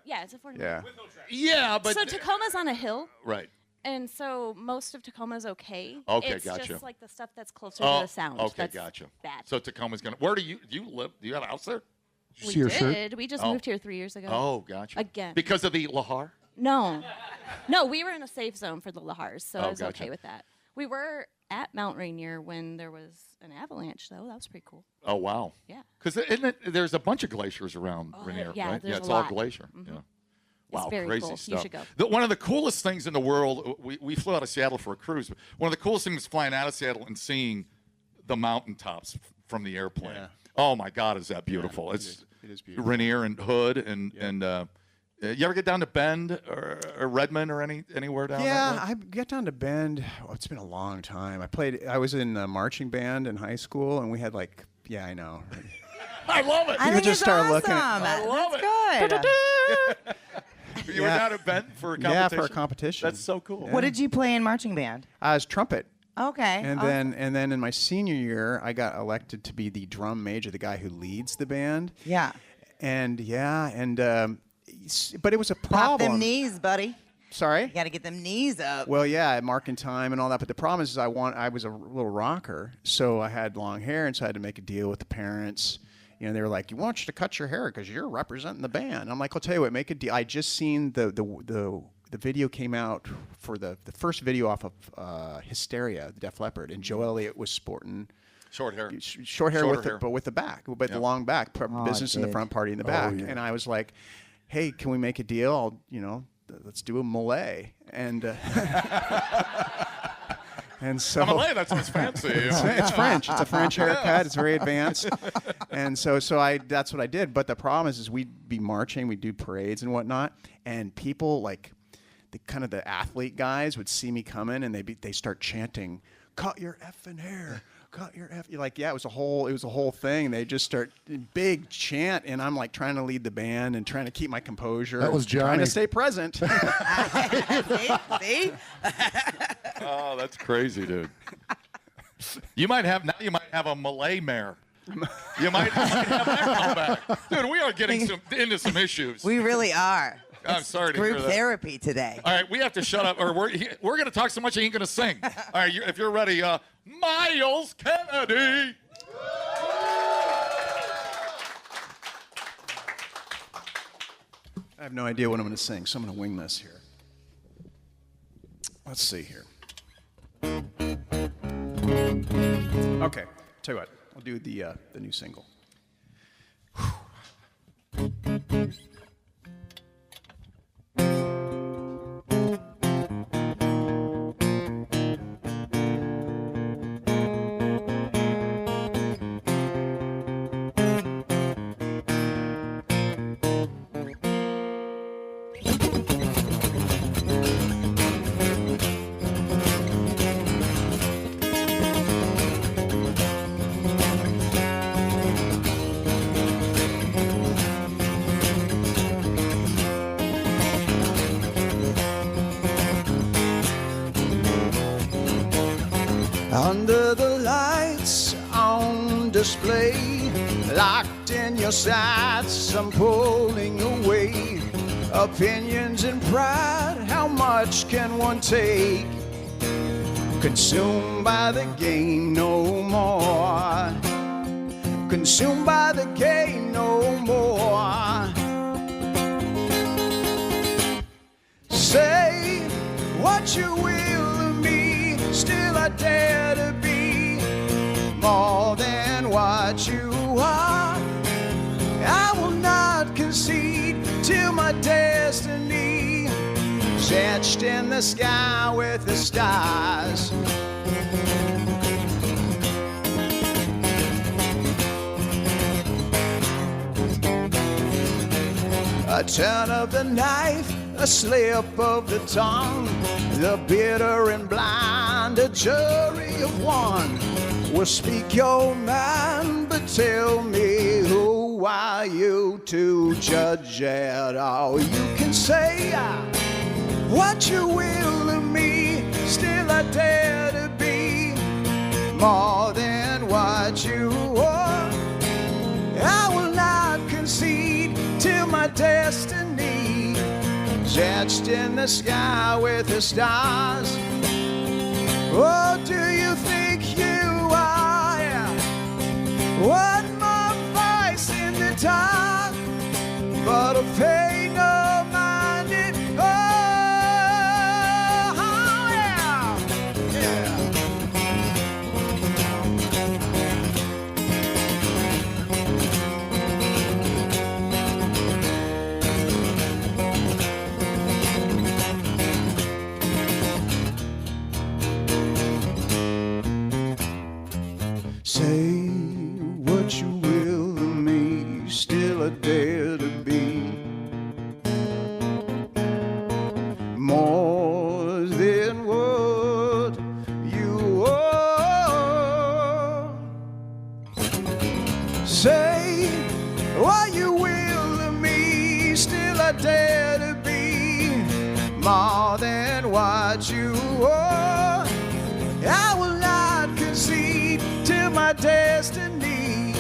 Yeah, it's a 40 Yeah. Yeah, but So Tacoma's on a hill, right. and so most of Tacoma's okay. Okay, it's gotcha. just like the stuff that's closer to the sound. Okay, that's gotcha. Bad. So Tacoma's gonna. Where do you live? Do you have a house there? Did you we see her did. shirt? We just Oh. moved here 3 years ago. Oh, gotcha. Again. Because of the lahar. No, we were in a safe zone for the Lahars, so I was gotcha. okay with that. We were at Mount Rainier when there was an avalanche, though. That was pretty cool. Oh wow. Yeah. Because there's a bunch of glaciers around Rainier, yeah, right? there's Yeah, a it's lot. all glacier. Yeah. Wow, very crazy cool. You stuff. should go. One of the coolest things in the world, we flew out of Seattle for a cruise. One of the coolest things was flying out of Seattle and seeing the mountaintops from the airplane. Yeah. Oh my God, is that beautiful? It is beautiful. Rainier and Hood and you ever get down to Bend or Redmond or anywhere down Yeah, that way? I got down to Bend. Oh, it's been a long time. I was in a marching band in high school, and we had I know. I love it. I You think just it's start awesome. looking at- I love That's good. You were Yeah. down at Bend for a competition? Yeah, for a competition. That's so cool. What did you play in marching band? I was trumpet. Okay. And then in my senior year, I got elected to be the drum major, the guy who leads the band. Yeah. But it was a Pop problem. them knees, buddy. Sorry? You got to get them knees up. Well, yeah, marking time and all that. But the problem is I was a little rocker, so I had long hair, and so I had to make a deal with the parents. You know, they were like, "You want you to cut your hair because you're representing the band." I'm like, "I'll tell you what, make a deal." I just seen the video came out for the first video off of Hysteria, the Def Leppard, and Joe Elliott was sporting Short hair. short hair, but with the back, but the long back, business in the dude. front, party in the back. yeah. And I was like, "Hey, can we make a deal? Let's do a Malay." And and so Malay, that sounds fancy. it's French. It's a French haircut. It's very advanced. And so that's what I did. But the problem is we'd be marching, we'd do parades and whatnot, and people like the athlete guys would see me coming, and they start chanting, "Cut your effing hair. Cut your F." You're like, yeah, it was a whole thing. They just start big chant, and I'm like trying to lead the band and trying to keep my composure. That was trying Johnny. to stay present. See? Oh, that's crazy, dude. You might have a Malay mare. You might have that come back. Dude, we are getting into some issues. We really are. I'm sorry to hear Group that. therapy today. All right, we have to shut up, or we're going to talk so much he ain't going to sing. All right, if you're ready, Myles Kennedy. I have no idea what I'm going to sing, so I'm going to wing this here. Let's see here. Okay, tell you what, I'll do the new single. Under the lights on display, locked in your sights, I'm pulling away. Opinions and pride, how much can one take? Consumed by the game no more. Consumed by the game no more. Say what you will of me, still I dare to be more than what you are. I will not concede to my destiny, etched in the sky with the stars. A turn of the knife, a slip of the tongue, the bitter and blind, a jury of one will speak your mind, but tell me, who are you to judge at all? You can say what you will of me, still I dare to be more than what you are. I will not concede to my destiny, etched in the sky with the stars. Oh, do you think you are one more voice in the dark, but a pain no minded? Oh, yeah, yeah. Say what you will of me, still I dare to be more than what you are. Say what you will of me, still I dare to be more than what you are. I will not concede to my destiny,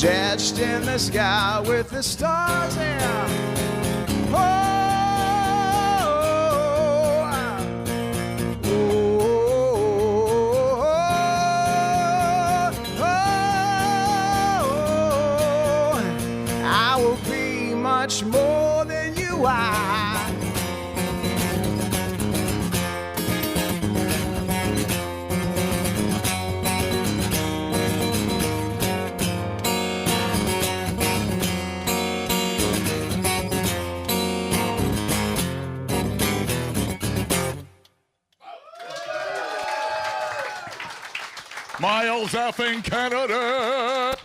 etched in the sky with the stars. Yeah. Oh, I will be much more than you are. Myles up in Canada.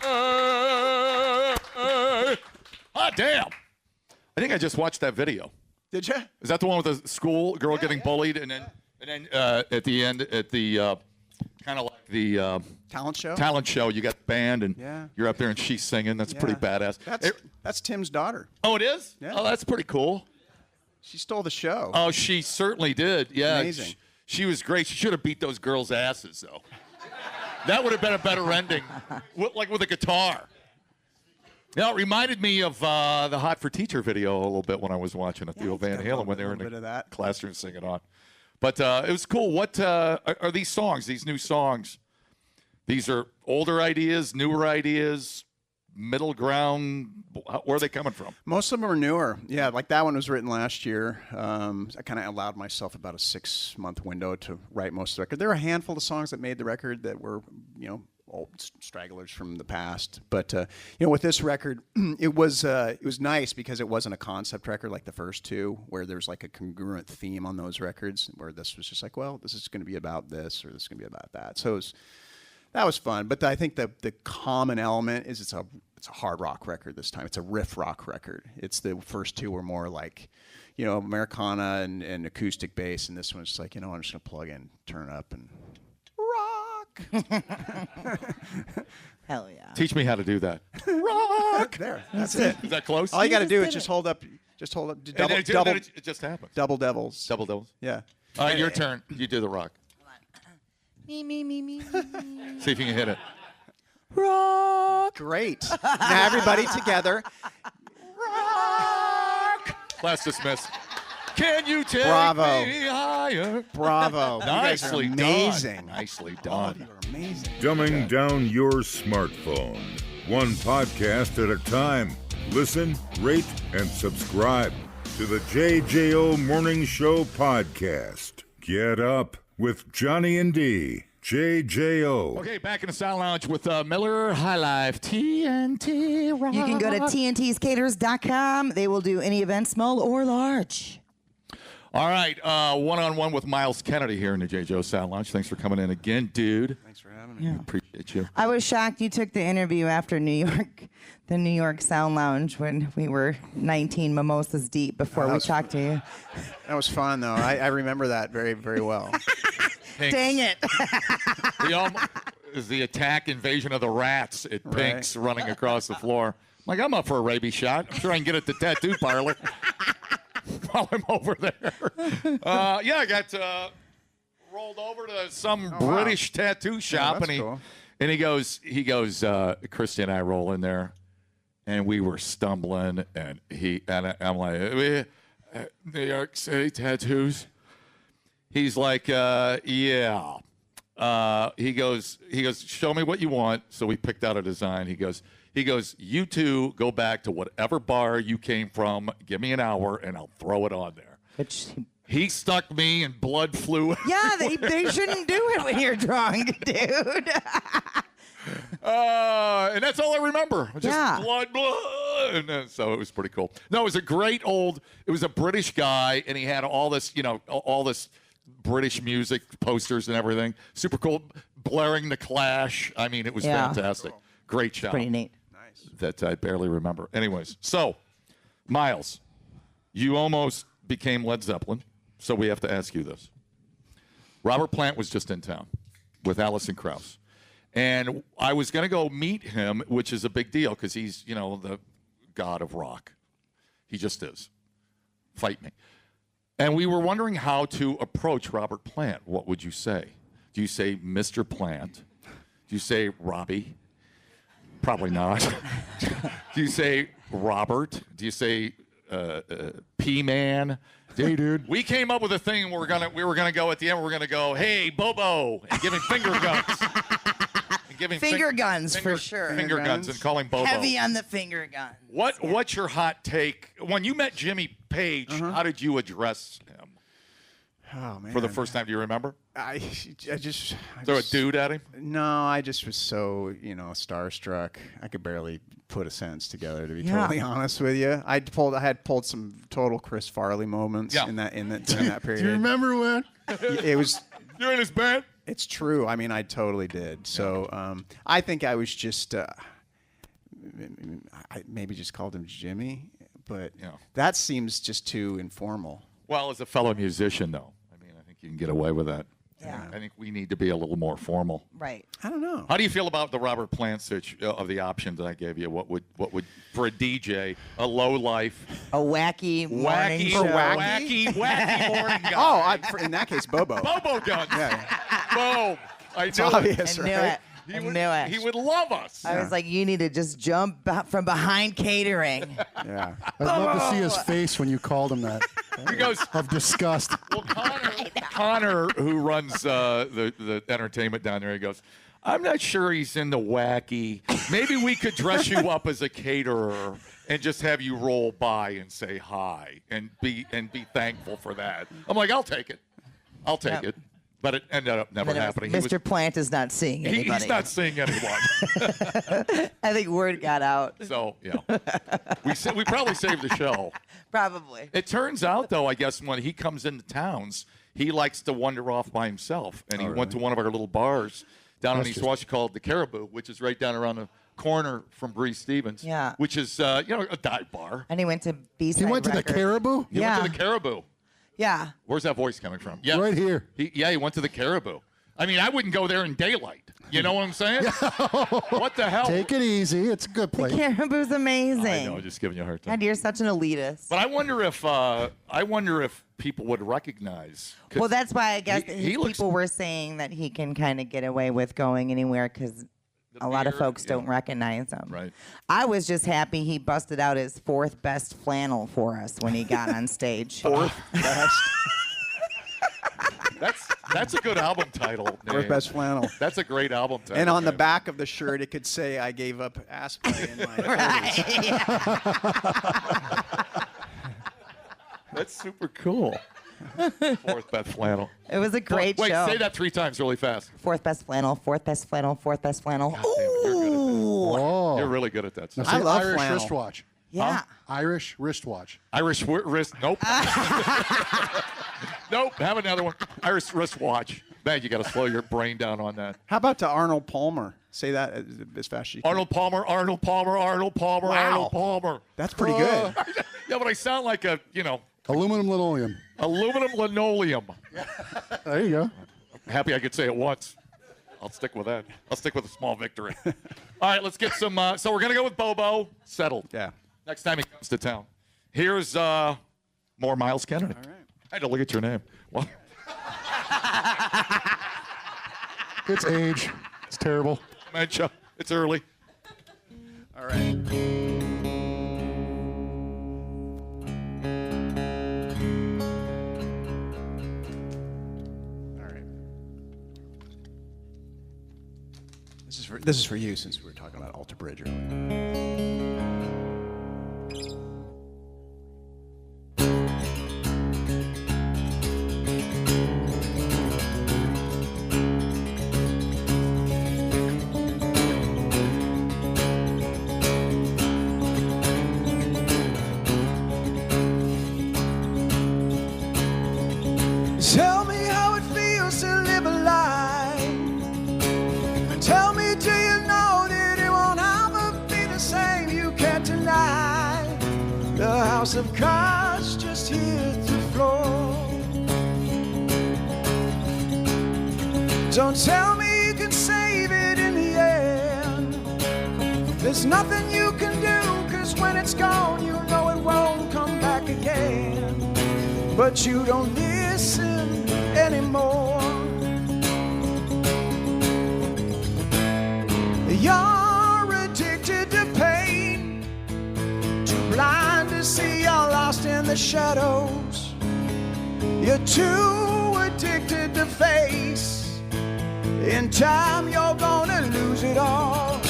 Hot damn. I think I just watched that video. Did you? Is that the one with the school girl getting bullied and then at the end at the kind of like the Talent show? talent show, you got the band and Yeah. you're up there and she's singing. That's pretty badass. That's Tim's daughter. Oh, it is? Yeah. Oh, that's pretty cool. She stole the show. Oh, she certainly did. Yeah. Amazing. She was great. She should have beat those girls' asses, though. That would have been a better ending, like with a guitar. Yeah, it reminded me of the Hot for Teacher video a little bit when I was watching it, the old Van Halen when they were in the classroom singing on. But it was cool. What are these songs, these new songs? These are older ideas, newer ideas, middle ground? Where are they coming from? Most of them are newer. Yeah, like that one was written last year. I kind of allowed myself about a 6-month window to write most of the record. There were a handful of songs that made the record that were, old stragglers from the past. But with this record, it was nice because it wasn't a concept record like the first two, where there's like a congruent theme on those records. Where this was just like, well, this is going to be about this, or this is going to be about that. So that was fun. But I think the common element is it's a hard rock record this time. It's a riff rock record. It's the first two were more like, Americana and acoustic bass, and this one's just like, I'm just going to plug in, turn it up, and rock. Hell yeah. Teach me how to do that. Rock. There. That's it. Is that close? All you got to do is just hold up. Double. It just happens. Double devils. Double devils. Yeah. All right, your turn. You do the rock. Me. See if you can hit it. Rock. Great. Now everybody together. Rock. Class dismissed. Can you take Bravo. me higher? Bravo. Nicely you guys are amazing. done. Nicely done. You are amazing. Dumbing down your smartphone. One podcast at a time. Listen, rate, and subscribe to the JJO Morning Show podcast. Get up with Johnny and D. JJO. Okay, back in the Sound Lounge with Miller High Life TNT Rock. You can go to tntskaters.com. They will do any event, small or large. All right, one-on-one with Myles Kennedy here in the JJO Sound Lounge. Thanks for coming in again, dude. Thanks for having me. Yeah. Appreciate you. I was shocked you took the interview after the New York Sound Lounge when we were 19 mimosas deep before we talked to you. That was fun, though. I remember that very, very well. Dang it. Is the attack invasion of the rats at Pink's running across the floor. I'm up for a rabies shot. I'm sure I can get it at the tattoo parlor while I'm over there. I got rolled over to some British tattoo shop, that's cool. and he goes, Christy and I roll in there, and we were stumbling, and I'm like, New York City tattoos. He's like, yeah. He goes, show me what you want. So we picked out a design. He goes, you two go back to whatever bar you came from. Give me an hour, and I'll throw it on there. He stuck me, and blood flew. Yeah, they shouldn't do it when you're drunk, dude. And that's all I remember. Just blood. And so it was pretty cool. No, it was it was a British guy, and he had all this, all this British music posters and everything. Super cool. Blaring the Clash. I mean, it was fantastic. Great shot. Pretty neat. Nice. That I barely remember. Anyways, so, Myles, you almost became Led Zeppelin, so we have to ask you this. Robert Plant was just in town with Alison Krauss. And I was going to go meet him, which is a big deal because he's, the god of rock. He just is. Fight me. And we were wondering how to approach Robert Plant. What would you say? Do you say Mr. Plant? Do you say Robbie? Probably not. Do you say Robert? Do you say P-Man? Hey, dude. We came up with a thing. We were gonna go at the end. We were gonna go, hey, Bobo, and give him finger guns. Finger guns for sure. Finger guns and call him Bobo. Heavy on the finger guns. What's your hot take? When you met Jimmy Page, how did you address him? Oh, man. For the first time, do you remember? I just throw a dude at him? No, I just was so, starstruck. I could barely put a sentence together, to be totally honest with you. I had pulled some total Chris Farley moments in that period. Do you remember when? It was. You're in his band? It's true. I mean, I totally did. So I think I was just, I maybe just called him Jimmy, but that seems just too informal. Well, as a fellow musician, though, I think you can get away with that. Yeah. I think we need to be a little more formal. Right. I don't know. How do you feel about the Robert Plant of the options that I gave you? What would for a DJ, a low life, a wacky morning show. wacky morning guy? In that case, Bobo. Bobo guns. Yeah. Bo. It's obvious, I knew right? it. I knew it. He would love us. I was like, you need to just jump from behind catering. Yeah. I'd love to see his face when you called him that. He goes of disgust. Well, Connor, who runs the entertainment down there, he goes, I'm not sure he's into wacky. Maybe we could dress you up as a caterer and just have you roll by and say hi and be thankful for that. I'm like, I'll take it. I'll take it. But it ended up never happening. Mr. Plant is not seeing anybody. He's not seeing anyone. I think word got out. So, we probably saved the show. Probably. It turns out, though, I guess when he comes into towns, he likes to wander off by himself. And he went to one of our little bars down in East Washington called the Caribou, which is right down around the corner from Bree Stevens. Yeah. Which is, a dive bar. And he went to B-side He went to the Caribou? He went to the Caribou. Yeah. Where's that voice coming from? Yeah. Right here. He went to the Caribou. I mean, I wouldn't go there in daylight. You know what I'm saying? What the hell? Take it easy. It's a good place. The Caribou's amazing. I know, just giving you a hard time. God, you're such an elitist. But I wonder if people would recognize. Well, that's why I guess he looks, people were saying that he can kind of get away with going anywhere because a lot of folks don't recognize him. Right. I was just happy he busted out his fourth best flannel for us when he got on stage. Fourth best. That's a good album title. Fourth best flannel. That's a great album title. And on the back of the shirt, it could say, "I gave up ass play in my 30s." That's super cool. Fourth best flannel. It was a great show. Wait, say that 3 times really fast. Fourth best flannel, fourth best flannel, fourth best flannel. God damn it, you're good at that. Oh. You're really good at that Now stuff. say I love Irish flannel. wristwatch. Yeah. Huh? Irish wristwatch. Irish wrist. Nope. Nope. Have another one. Irish wristwatch. Man, you got to slow your brain down on that. How about to Arnold Palmer? Say that as fast as you can. Arnold Palmer, Arnold Palmer, Arnold Palmer, Wow. Arnold Palmer. That's pretty good. Yeah, but I sound like a, Aluminum linoleum. aluminum linoleum. There you go. Happy I could say it once. I'll stick with that. I'll stick with a small victory. All right, let's get some. So we're going to go with Bobo. Settled. Yeah. Next time he comes to town. Here's more Myles Kennedy. All right. I had to look at your name. Well, It's age. It's terrible. dementia. It's early. All right. All right. This is for you since we were talking about Alter Bridge earlier. Tell me how it feels to live a lie. Tell me, do you know that it won't ever be the same? You can't deny the house of cards just hit the floor. Don't tell me you can save it in the end. There's nothing you can do, 'cause when it's gone, you know it won't come back again. But you don't listen anymore. You're addicted to pain, too blind to see you're lost in the shadows. You're too addicted to face. In time you're gonna lose it all.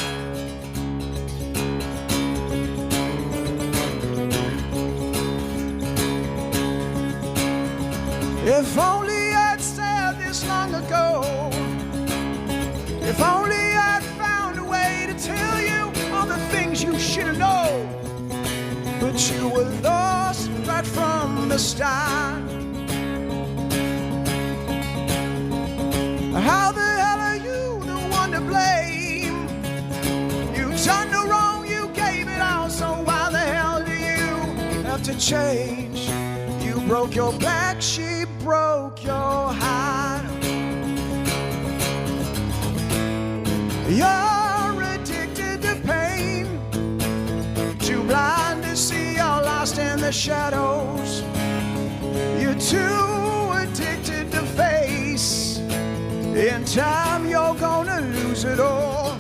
If only I'd said this long ago. If only I'd found a way to tell you all the things you should know. But you were lost right from the start. How the hell are you the one to blame? You've done no wrong, you gave it all, so why the hell do you have to change? You broke your back, she broke your heart. You're addicted to pain, too blind to see you're lost in the shadows. You're too addicted to face. In time you're gonna lose it all.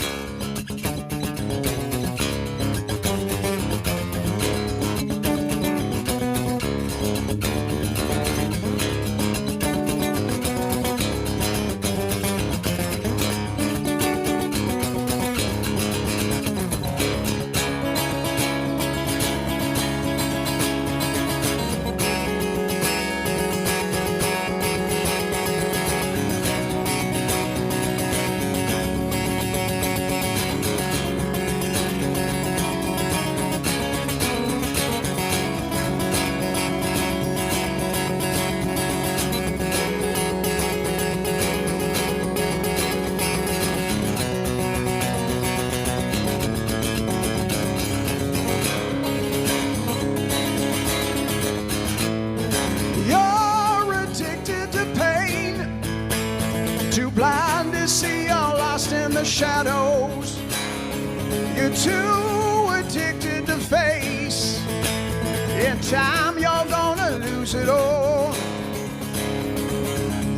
you see you're lost in the shadows. You're too addicted to face. In time you're gonna lose it all.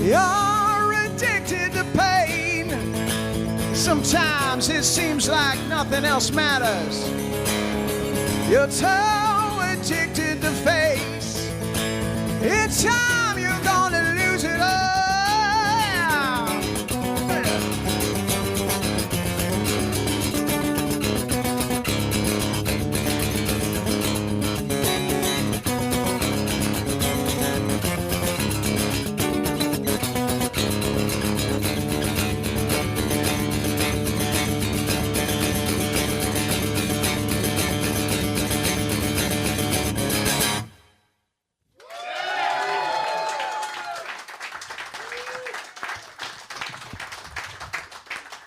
You're addicted to pain. Sometimes it seems like nothing else matters. You're too addicted to face. In time you're gonna lose it all.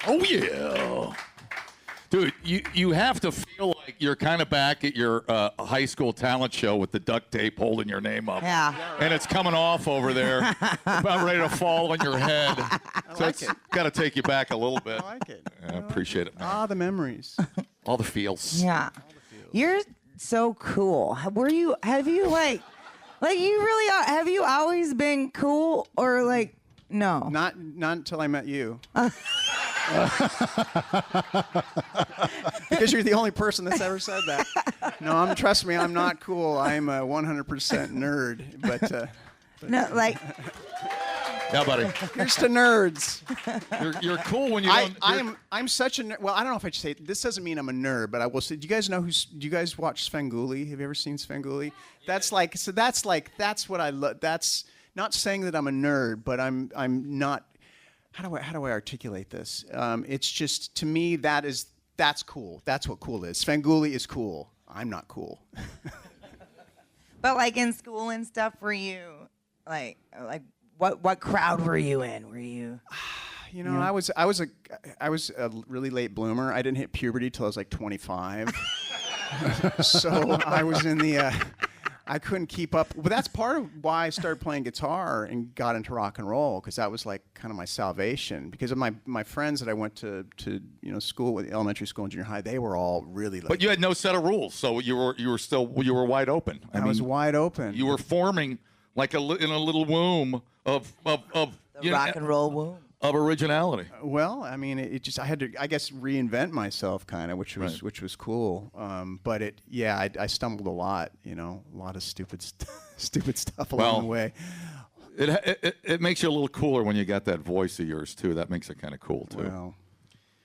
Oh, yeah. Dude, you have to feel like you're kind of back at your high school talent show with the duct tape holding your name up. Yeah. And it's coming off over there, about ready to fall on your head. So like it's it. got to take you back a little bit. I like it. I appreciate it, man. Ah, the memories. All the feels. Yeah. You're so cool. Have you like you really are, have you always been cool or like no? Not until I met you. Because you're the only person that's ever said that. No, trust me, I'm not cool. I'm a 100% nerd. But No, like Yeah, buddy. here's to nerds. You're cool when you don't. I'm such a nerd. Well, I don't know if I should say this doesn't mean I'm a nerd, but I will say. Do you guys know do you guys watch Svengoolie? Have you ever seen Svengoolie? That's what I love. That's not saying that I'm a nerd, but I'm not. How do I articulate this? It's just to me that's cool. That's what cool is. Svengoolie is cool. I'm not cool. but like in school and stuff, were you like what crowd were you in? Were you You know, I was a really late bloomer. I didn't hit puberty till I was like 25. So I was in the I couldn't keep up. But that's part of why I started playing guitar and got into rock and roll, because that was like kind of my salvation. Because of my friends that I went to school with, elementary school and junior high, they were all really like. But you had no set of rules, so you were wide open. I was wide open. You were forming like in a little womb of rock and roll womb of originality. Well, I mean, I had to, I guess, reinvent myself kind of, which was cool. But I stumbled a lot, a lot of stupid stuff along the way. It makes you a little cooler when you got that voice of yours too. That makes it kind of cool too.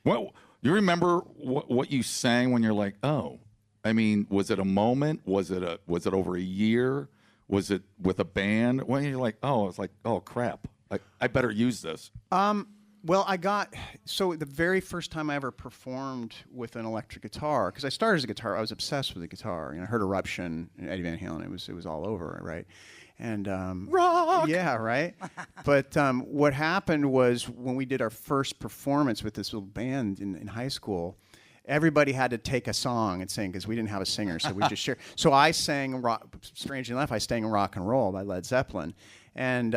Well, you remember what you sang when you're like, oh, I mean, was it a moment? Was it over a year? Was it with a band? When you're like, oh, it's like, oh crap. Like, I better use this. Well, the very first time I ever performed with an electric guitar, because I started as a guitar, I was obsessed with the guitar. I heard Eruption and Eddie Van Halen. It was all over, right? And rock. Yeah, right. But what happened was when we did our first performance with this little band in high school, everybody had to take a song and sing because we didn't have a singer, so we just shared. So I sang strangely enough, I sang Rock and Roll by Led Zeppelin, and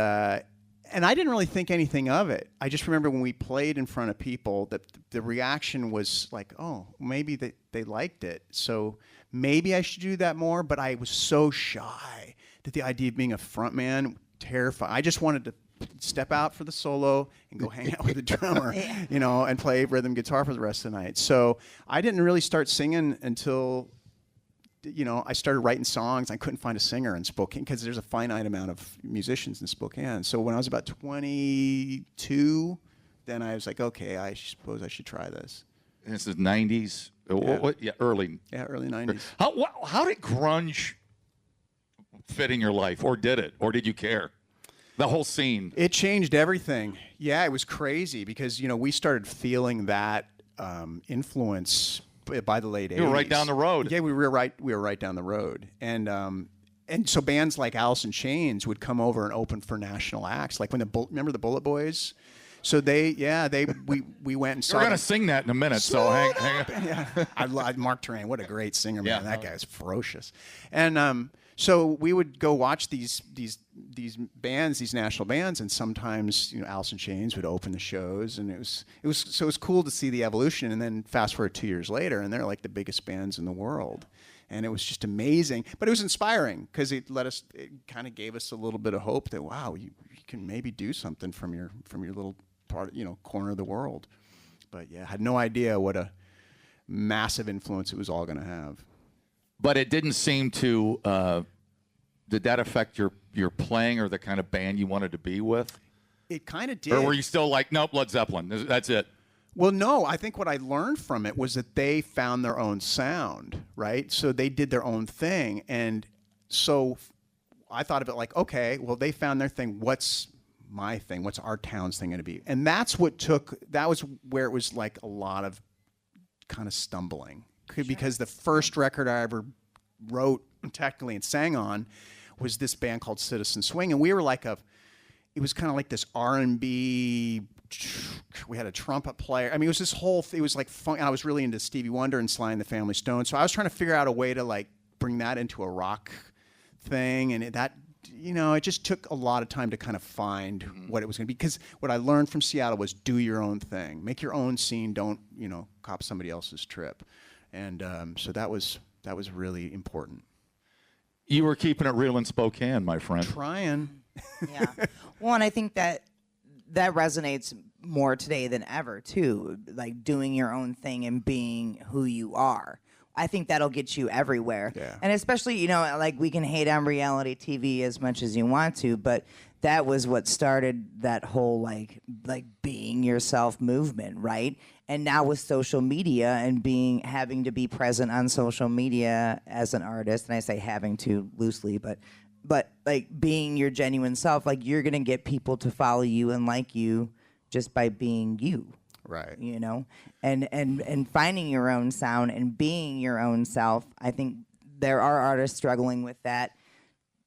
I didn't really think anything of it. I just remember when we played in front of people that the reaction was like, oh, maybe they liked it. So maybe I should do that more, but I was so shy that the idea of being a front man terrified. I just wanted to step out for the solo and go hang out with the drummer, and play rhythm guitar for the rest of the night. So I didn't really start singing until I started writing songs. I couldn't find a singer in Spokane because there's a finite amount of musicians in Spokane. So when I was about 22, then I was like, okay, I suppose I should try this. And this is 90s? Early. Yeah, early 90s. How did grunge fit in your life? Or did it? Or did you care? The whole scene. It changed everything. Yeah, it was crazy because, we started feeling that influence by the late 80s. You were right down the road. Yeah, we were right down the road. And so bands like Alice in Chains would come over and open for national acts. Like when remember the Bullet Boys? So we went and saw. We're going to sing that in a minute, so hang on. Yeah. I Mark Twain, what a great singer, man. That guy is ferocious. And So we would go watch these bands, these national bands, and sometimes Alice in Chains would open the shows, and it was cool to see the evolution. And then fast forward 2 years later, and they're like the biggest bands in the world, and it was just amazing. But it was inspiring because it kind of gave us a little bit of hope that wow, you can maybe do something from your little part, corner of the world. But yeah, I had no idea what a massive influence it was all going to have. But it didn't seem to. Did that affect your playing or the kind of band you wanted to be with? It kind of did. Or were you still like, nope, Led Zeppelin, that's it? Well, no. I think what I learned from it was that they found their own sound, right? So they did their own thing, and so I thought of it like, okay, well, they found their thing. What's my thing? What's our town's thing going to be? And that was where it was like a lot of kind of stumbling. Because the first record I ever wrote technically and sang on was this band called Citizen Swing, and we were like it was kind of like this R&B. We had a trumpet player. I mean, it was this whole. It was like fun. I was really into Stevie Wonder and Sly and the Family Stone, so I was trying to figure out a way to like bring that into a rock thing, and it just took a lot of time to kind of find what it was going to be. Because what I learned from Seattle was do your own thing, make your own scene, don't cop somebody else's trip. And so that was really important. You were keeping it real in Spokane, my friend. Trying. Yeah. Well, and I think that resonates more today than ever, too. Like doing your own thing and being who you are. I think that'll get you everywhere. Yeah. And especially, like we can hate on reality TV as much as you want to, but that was what started that whole like being yourself movement, right? And now with social media and having to be present on social media as an artist, and I say having to loosely, but like being your genuine self, like you're gonna get people to follow you and like you just by being you. Right. And finding your own sound and being your own self. I think there are artists struggling with that.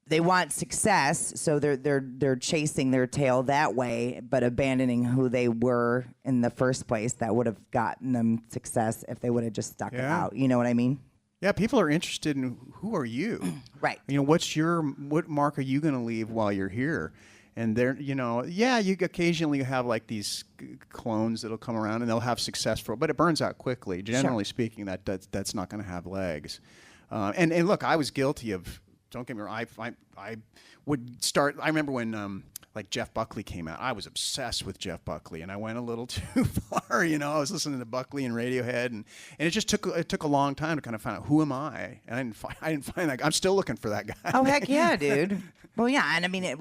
They want success, so they're chasing their tail that way, but abandoning who they were in the first place. That would have gotten them success if they would have just stuck it out. You know what I mean? Yeah, people are interested in who are you, right? What mark are you going to leave while you're here? And you occasionally have like these clones that'll come around and they'll have success but it burns out quickly. Generally speaking, that's not going to have legs. And look, I was guilty of. Don't get me wrong. I would start. I remember when like Jeff Buckley came out. I was obsessed with Jeff Buckley, and I went a little too far. I was listening to Buckley and Radiohead, and it just took a long time to kind of find out who am I. And I didn't find that. I'm still looking for that guy. Oh heck yeah, dude. Well, yeah, and I mean and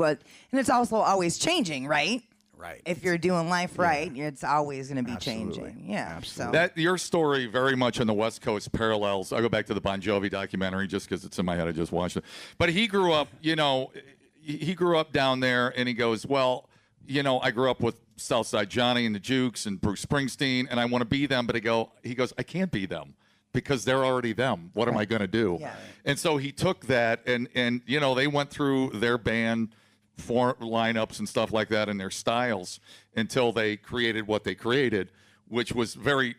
it's also always changing, right? Right. If you're doing life right, it's always going to be changing. Yeah. Absolutely. So. Your story very much on the West Coast parallels. I'll go back to the Bon Jovi documentary just because it's in my head. I just watched it. But he grew up, he grew up down there, and he goes, well, I grew up with Southside Johnny and the Jukes and Bruce Springsteen, and I want to be them. But he goes, I can't be them because they're already them. What am I going to do? Yeah. And so he took that, and they went through their band lineups and stuff like that and their styles until they created what they created, which was very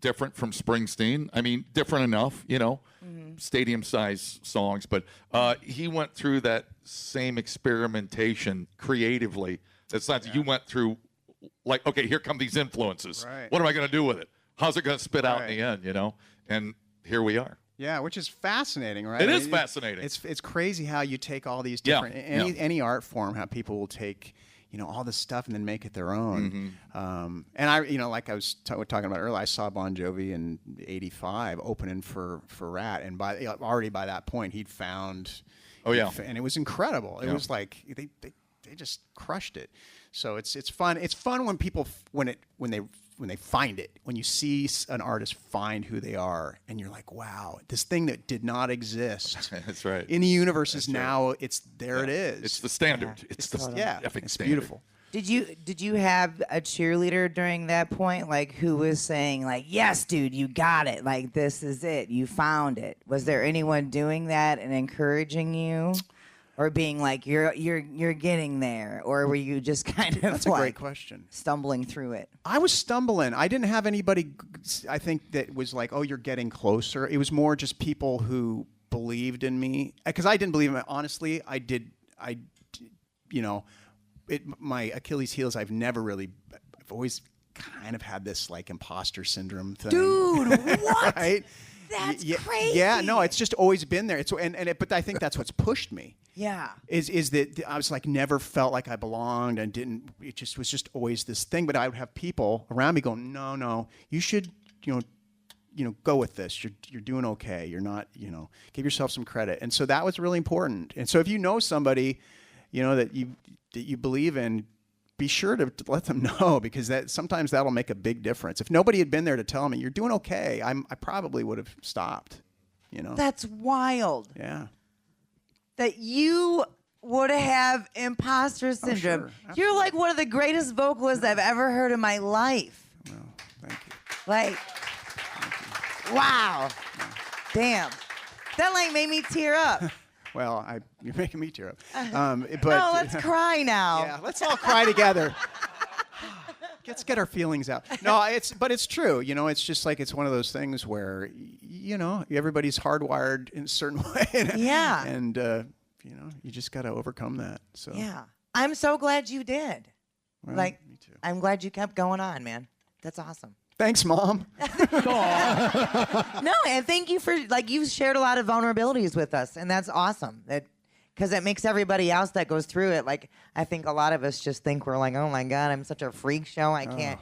different from Springsteen. I mean, different enough, stadium size songs, but he went through that same experimentation creatively. It's not you went through like, okay, here come these influences. Right. What am I going to do with it? How's it going to spit out in the end, And here we are. Yeah, which is fascinating, right? It is fascinating. It's crazy how you take all these different any art form, how people will take all this stuff and then make it their own. And I like I was talking about earlier, I saw Bon Jovi in '85 opening for Rat, and already by that point he'd found. Oh yeah, and it was incredible. It was like they just crushed it. So it's fun. It's fun when people when they find it, when you see an artist find who they are, and you're like, wow, this thing that did not exist That's right. in the universe is now, it's there. It is. It's the standard. Yeah. It's the effing it's standard. beautiful. Did you have a cheerleader during that point, like who was saying like, yes, dude, you got it, like this is it, you found it? Was there anyone doing that and encouraging you? Or being like you're getting there, or were you just kind of That's a great question. Stumbling through it? I was stumbling. I didn't have anybody, I think, that was like, oh, you're getting closer. It was more just people who believed in me, because I didn't believe in it. Honestly, my Achilles heels, I've always kind of had this like imposter syndrome thing. Dude, what? Right? That's crazy. Yeah, no, it's just always been there. But I think that's what's pushed me. Yeah. Is that I was like never felt like I belonged and didn't. It just was just always this thing. But I would have people around me going, no, you should, go with this. You're doing okay. You're not, give yourself some credit. And so that was really important. And so if you know somebody, that you believe in, be sure to let them know, because sometimes that'll make a big difference. If nobody had been there to tell me you're doing okay, I probably would have stopped. That's wild. Yeah. That you would have imposter syndrome. Sure. You're like one of the greatest vocalists I've ever heard in my life. Well, thank you. Like, wow. Damn. That like made me tear up. Well, you're making me tear up. But no, let's cry now. Yeah, let's all cry together. Let's get our feelings out. No, but it's true. It's just like it's one of those things where everybody's hardwired in a certain way. Yeah. And you just got to overcome that. So yeah, I'm so glad you did. Well, me too. I'm glad you kept going on, man. That's awesome. Thanks, Mom. No, and thank you for you've shared a lot of vulnerabilities with us, and that's awesome. Because it makes everybody else that goes through it, I think a lot of us just think we're like, oh my God, I'm such a freak show. I can't,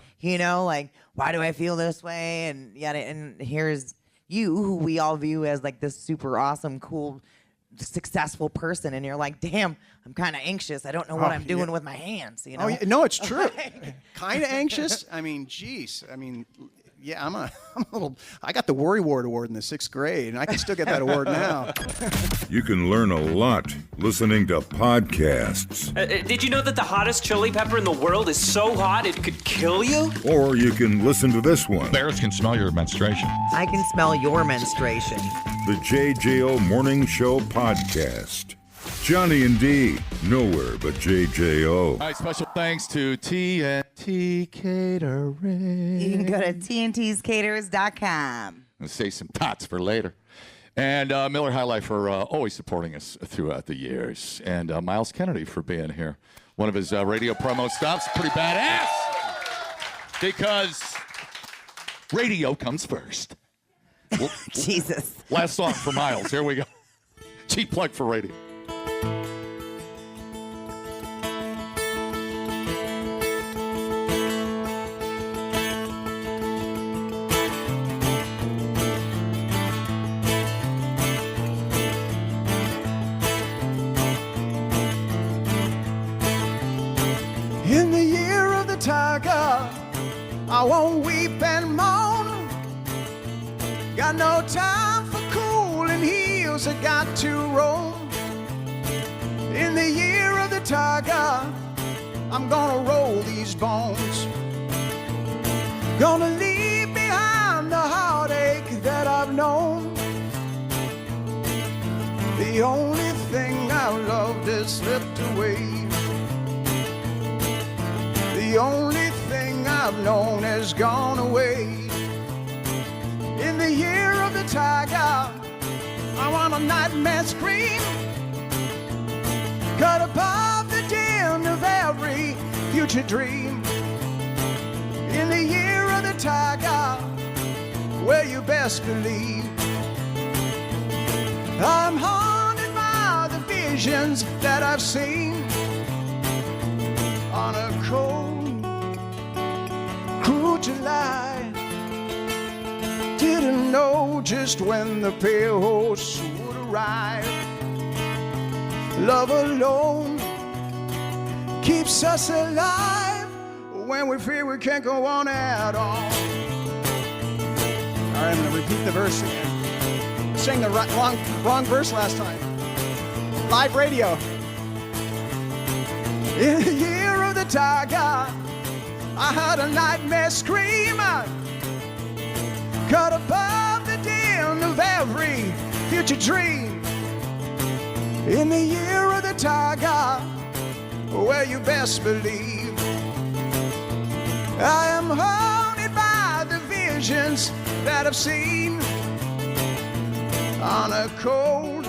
why do I feel this way? And yet, and here's you, who we all view as this super awesome, cool, successful person, and you're like, damn, I'm kind of anxious. I don't know what I'm doing with my hands. Oh, yeah. No, it's true. Kind of anxious. I mean, geez. Yeah, I'm a little. I got the Worry Ward Award in the 6th grade, and I can still get that award now. You can learn a lot listening to podcasts. Did you know that the hottest chili pepper in the world is so hot it could kill you? Or you can listen to this one. Bears can smell your menstruation. I can smell your menstruation. The JJO Morning Show Podcast. Johnny and D, nowhere but JJO. All right, special thanks to TNT Catering. You can go to tntscaters.com. Let's save some tots for later. And Miller High Life for always supporting us throughout the years. And Myles Kennedy for being here. One of his radio promo stops, pretty badass. Because radio comes first. Jesus. Last song for Myles. Here we go. Cheap plug for radio. In the year of the tiger, I won't weep and moan. Got no time for cooling heels, I got to roam. In the year of the tiger, I'm gonna roll these bones. Gonna leave behind the heartache that I've known. The only thing I've loved has slipped away. The only thing I've known has gone away. In the year of the tiger, I want a nightmare scream. Cut above the din of every future dream. In the year of the tiger, well, you best believe I'm haunted by the visions that I've seen. On a cold, cruel July, didn't know just when the pale horse would arrive. Love alone keeps us alive when we feel we can't go on at all. All right, I'm going to repeat the verse again. Sang the wrong verse last time. Live radio. In the year of the tiger, I heard a nightmare scream. Cut above the din of every future dream. In the year of the tiger, well, you best believe I am haunted by the visions that I've seen. on a cold,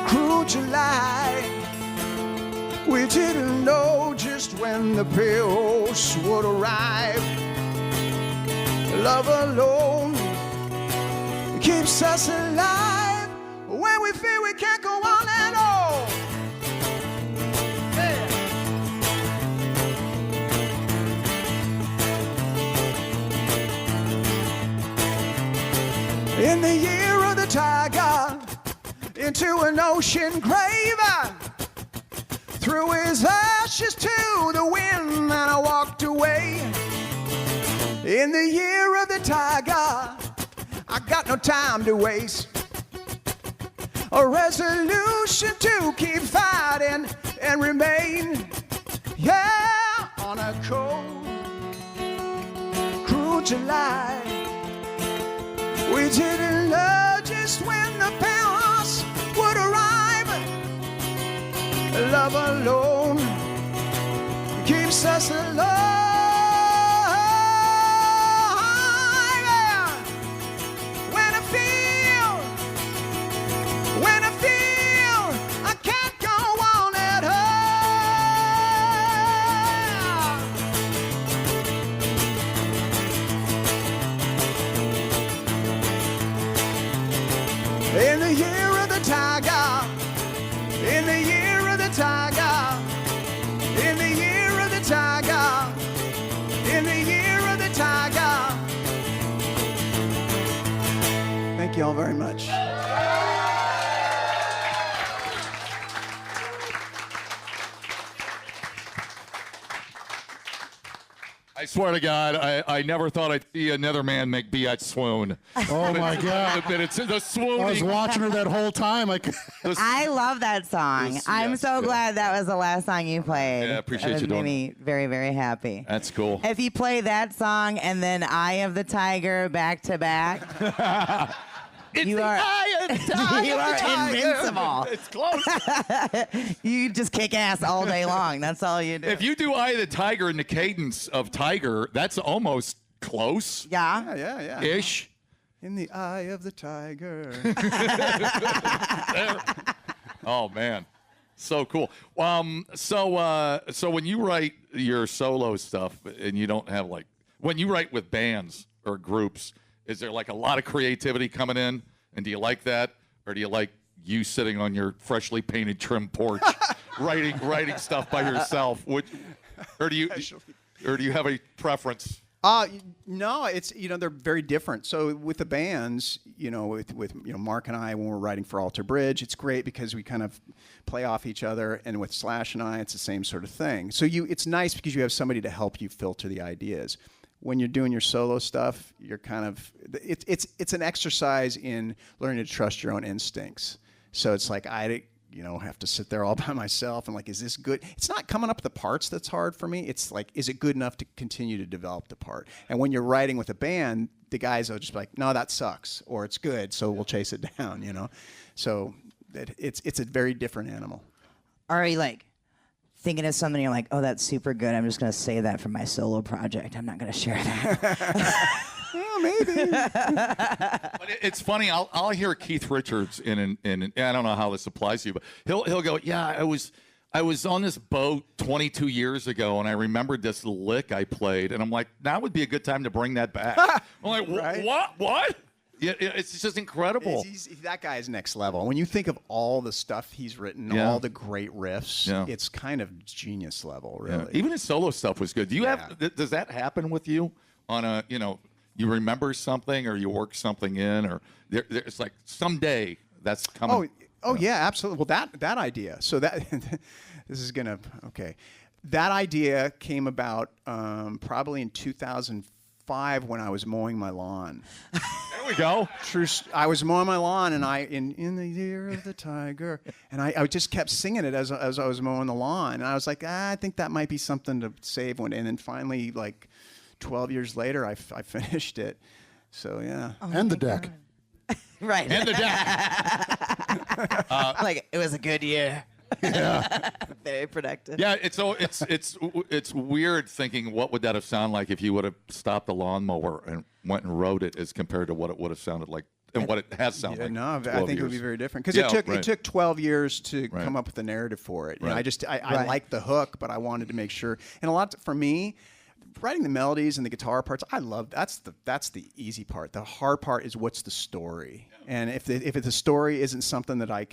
cruel July. We didn't know just when the pills would arrive. Love alone keeps us alive when we feel we can't go on at all. Yeah. In the year of the tiger, into an ocean grave, threw his ashes to the wind and I walked away. In the year of the tiger, I got no time to waste. A resolution to keep fighting and remain. Yeah, on a cold, cruel July. We didn't know just when the powers would arrive. Love alone keeps us alive. When I feel I can't go on at all. In the year of the tiger, in the year of the tiger, in the year of the tiger, in the year of the tiger. Thank you all very much. I swear to God, I never thought I'd see another man make Biatch swoon. Oh my God! But it's the swooning. I was watching her that whole time. I love that song. I'm so glad that was the last song you played. Yeah, appreciate you That doing made me very, very happy. That's cool. If you play that song and then Eye of the Tiger back to back, you are invincible. It's close. You just kick ass all day long. That's all you do. If you do Eye of the Tiger in the cadence of Tiger, that's almost close. Yeah. Yeah. Ish. In the eye of the tiger. Oh man, so cool. So when you write your solo stuff and you don't have when you write with bands or groups, is there like a lot of creativity coming in? And do you like that, or do you like you sitting on your freshly painted trim porch writing stuff by yourself? Or do you have a preference? No, it's they're very different. So with the bands, with Mark and I, when we're writing for Alter Bridge, it's great because we kind of play off each other, and with Slash and I, it's the same sort of thing. So it's nice because you have somebody to help you filter the ideas. When you're doing your solo stuff, you're kind of it's an exercise in learning to trust your own instincts. So it's like I have to sit there all by myself and is this good? It's not coming up with the parts that's hard for me. It's like, is it good enough to continue to develop the part? And when you're writing with a band, the guys will just be like, no, that sucks, or it's good, so we'll chase it down. So it's a very different animal. Are you thinking of something, you're like, oh, that's super good, I'm just going to save that for my solo project, I'm not going to share that? Well, maybe. But it's funny. I'll hear Keith Richards in I don't know how this applies to you, but he'll go, yeah, I was on this boat 22 years ago, and I remembered this lick I played, and I'm like, now would be a good time to bring that back. I'm like, Right? what? Yeah, it's just incredible. That guy is next level. When you think of all the stuff he's written, all the great riffs, it's kind of genius level, really. Yeah. Even his solo stuff was good. Do you have? Does that happen with you on a you remember something or you work something in, or it's like someday that's coming? Oh yeah, absolutely. Well, that idea. So that this is gonna That idea came about probably in 2005 when I was mowing my lawn. There we go. I was mowing my lawn, and in the year of the tiger, and I just kept singing it as I was mowing the lawn, and I was like, I think that might be something to save one day. And then finally, 12 years later, I finished it. So yeah. Oh, and the deck. Right. And the deck. It was a good year. Yeah. Very productive. Yeah, it's weird thinking what would that have sounded like if you would have stopped the lawnmower and went and rode it as compared to what it would have sounded like than what it has sounded like. No, I 12 think it would be years. very different because Yeah, it took 12 years to Right. come up with a narrative for it. You know, Right. I liked the hook, but I wanted to make sure. And for me, writing the melodies and the guitar parts, I love that's the easy part. The hard part is what's the story. And if the story isn't something that I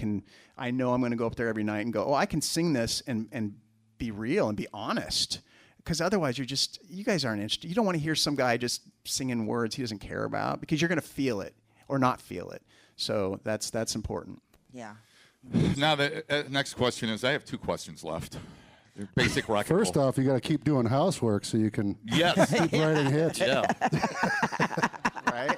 know I'm going to go up there every night and go, oh, I can sing this and be real and be honest. Because otherwise, you guys aren't interested. You don't want to hear some guy just singing words he doesn't care about, because you're going to feel it or not feel it. So that's important. Yeah. Now the next question is, I have 2 questions left. They're basic rock and roll. First off, you got to keep doing housework so you can Yes. keep writing hits. Yeah. Right?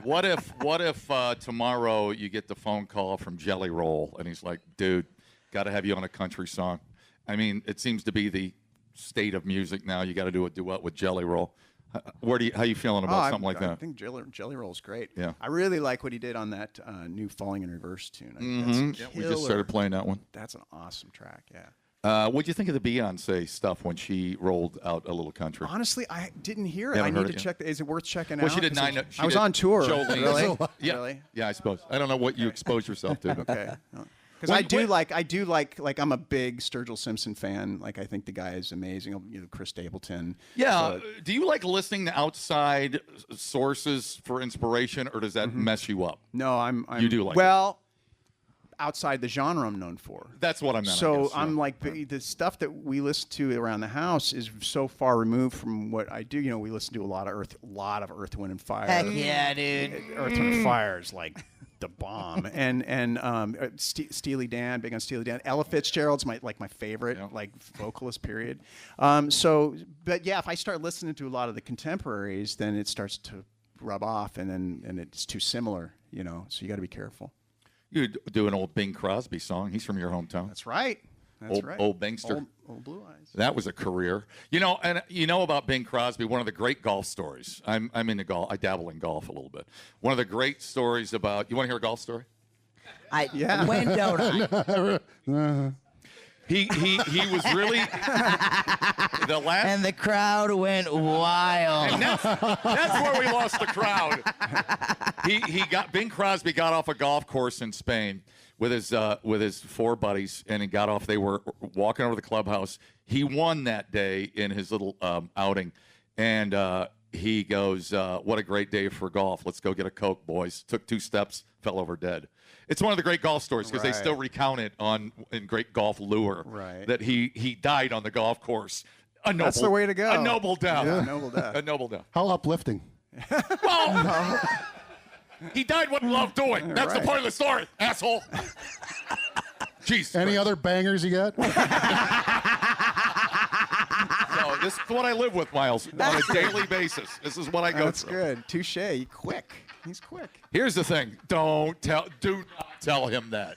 What if tomorrow you get the phone call from Jelly Roll and he's like, dude, got to have you on a country song. I mean, it seems to be the state of music now. You got to do a duet with Jelly Roll. How you feeling about something like that? I think Jelly Roll's great. Yeah. I really like what he did on that new Falling in Reverse tune. I think that's We just started playing that one. That's an awesome track, yeah. What'd you think of the Beyonce stuff when she rolled out a little country? Honestly, I didn't hear it. Haven't I heard need it to yet? check. Is it worth checking Well, out? she did 'Cause 9. I was on tour. Jolene. Really? Yeah. Really? Yeah, I suppose. I don't know what you expose yourself to. Okay. Because I do like I'm a big Sturgill Simpson fan. Like, I think the guy is amazing. You know, Chris Stapleton. Yeah. So, Do you like listening to outside sources for inspiration, or does that mess you up? no, I'm You do like well outside the genre I'm known for. That's what I meant. I So guess, yeah. I'm like the stuff that we listen to around the house is so far removed from what I do. You know, we listen to a lot of Earth, Wind and Fire. Heck yeah, dude. Earth, Wind and Fire is like the bomb. and Steely Dan, big on Steely Dan. Ella Fitzgerald's my favorite like vocalist. Period. But yeah, if I start listening to a lot of the contemporaries, then it starts to rub off, and it's too similar. You know, so you got to be careful. You do an old Bing Crosby song. He's from your hometown. That's right. That's right. Old Bingster. Old Blue Eyes. That was a career. You know, and you know about Bing Crosby, one of the great golf stories. I'm into golf. I dabble in golf a little bit. One of the great stories about, you want to hear a golf story? When don't I? He was really the last. And the crowd went wild. And that's where we lost the crowd. Bing Crosby got off a golf course in Spain with his 4 buddies, and he got off. They were walking over the clubhouse. He won that day in his little outing, and he goes, "What a great day for golf! Let's go get a Coke, boys." Took 2 steps, fell over dead. It's one of the great golf stories because they still recount it in Great Golf Lure. Right. That he died on the golf course. That's the way to go. A noble death. Yeah, noble death. A noble death. How uplifting. Well, he died what he loved doing. That's the point of the story, asshole. Jeez. Any other bangers you got? No, this is what I live with, Myles, on a daily basis. This is what I go That's through. good. Touche. Quick. He's quick. Here's the thing. Do not tell him that.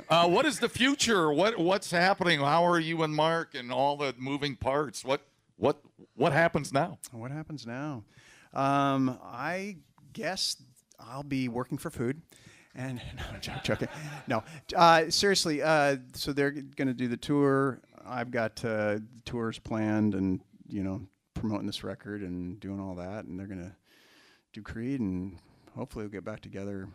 What is the future? What's happening? How are you and Mark and all the moving parts? What happens now? What happens now? I guess I'll be working for food. And no, I'm joking. No, seriously. So they're going to do the tour. I've got tours planned, and promoting this record and doing all that. And they're going to do Creed, and hopefully we'll get back together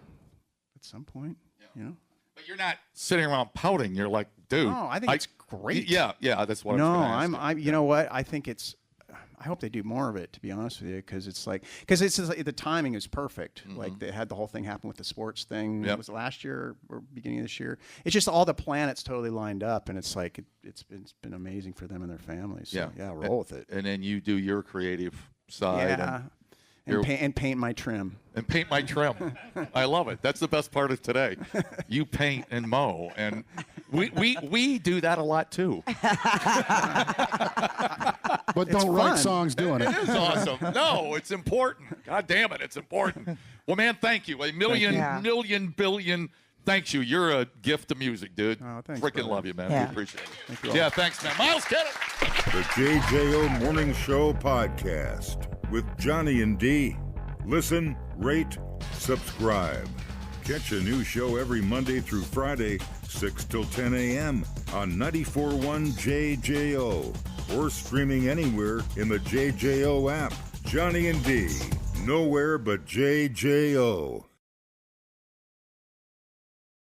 at some point. But you're not sitting around pouting. You're like, dude. No, I think it's great. Yeah, that's what. No, I was gonna ask you. you know what? I think it's. I hope they do more of it, to be honest with you, because it's the timing is perfect. Mm-hmm. Like, they had the whole thing happen with the sports thing. Yep. Was it last year or beginning of this year? It's just all the planets totally lined up, and it's like it's been amazing for them and their families. So, roll with it. And then you do your creative side. Yeah. And paint my trim. And paint my trim. I love it. That's the best part of today. You paint and mow, and we do that a lot too. But don't write songs doing it. It is awesome. No, it's important. God damn it, it's important. Well, man, thank you. A million billion thanks you. You're a gift to music, dude. Oh, thanks, Freaking brother. love you, man. Yeah. We appreciate it. Thank you all. Yeah, thanks, man. Myles, get it. The JJO Morning Show podcast with Johnny and D. Listen, rate, subscribe. Catch a new show every Monday through Friday, 6 till 10 a.m. on 94.1 JJO or streaming anywhere in the JJO app. Johnny and D. Nowhere but JJO.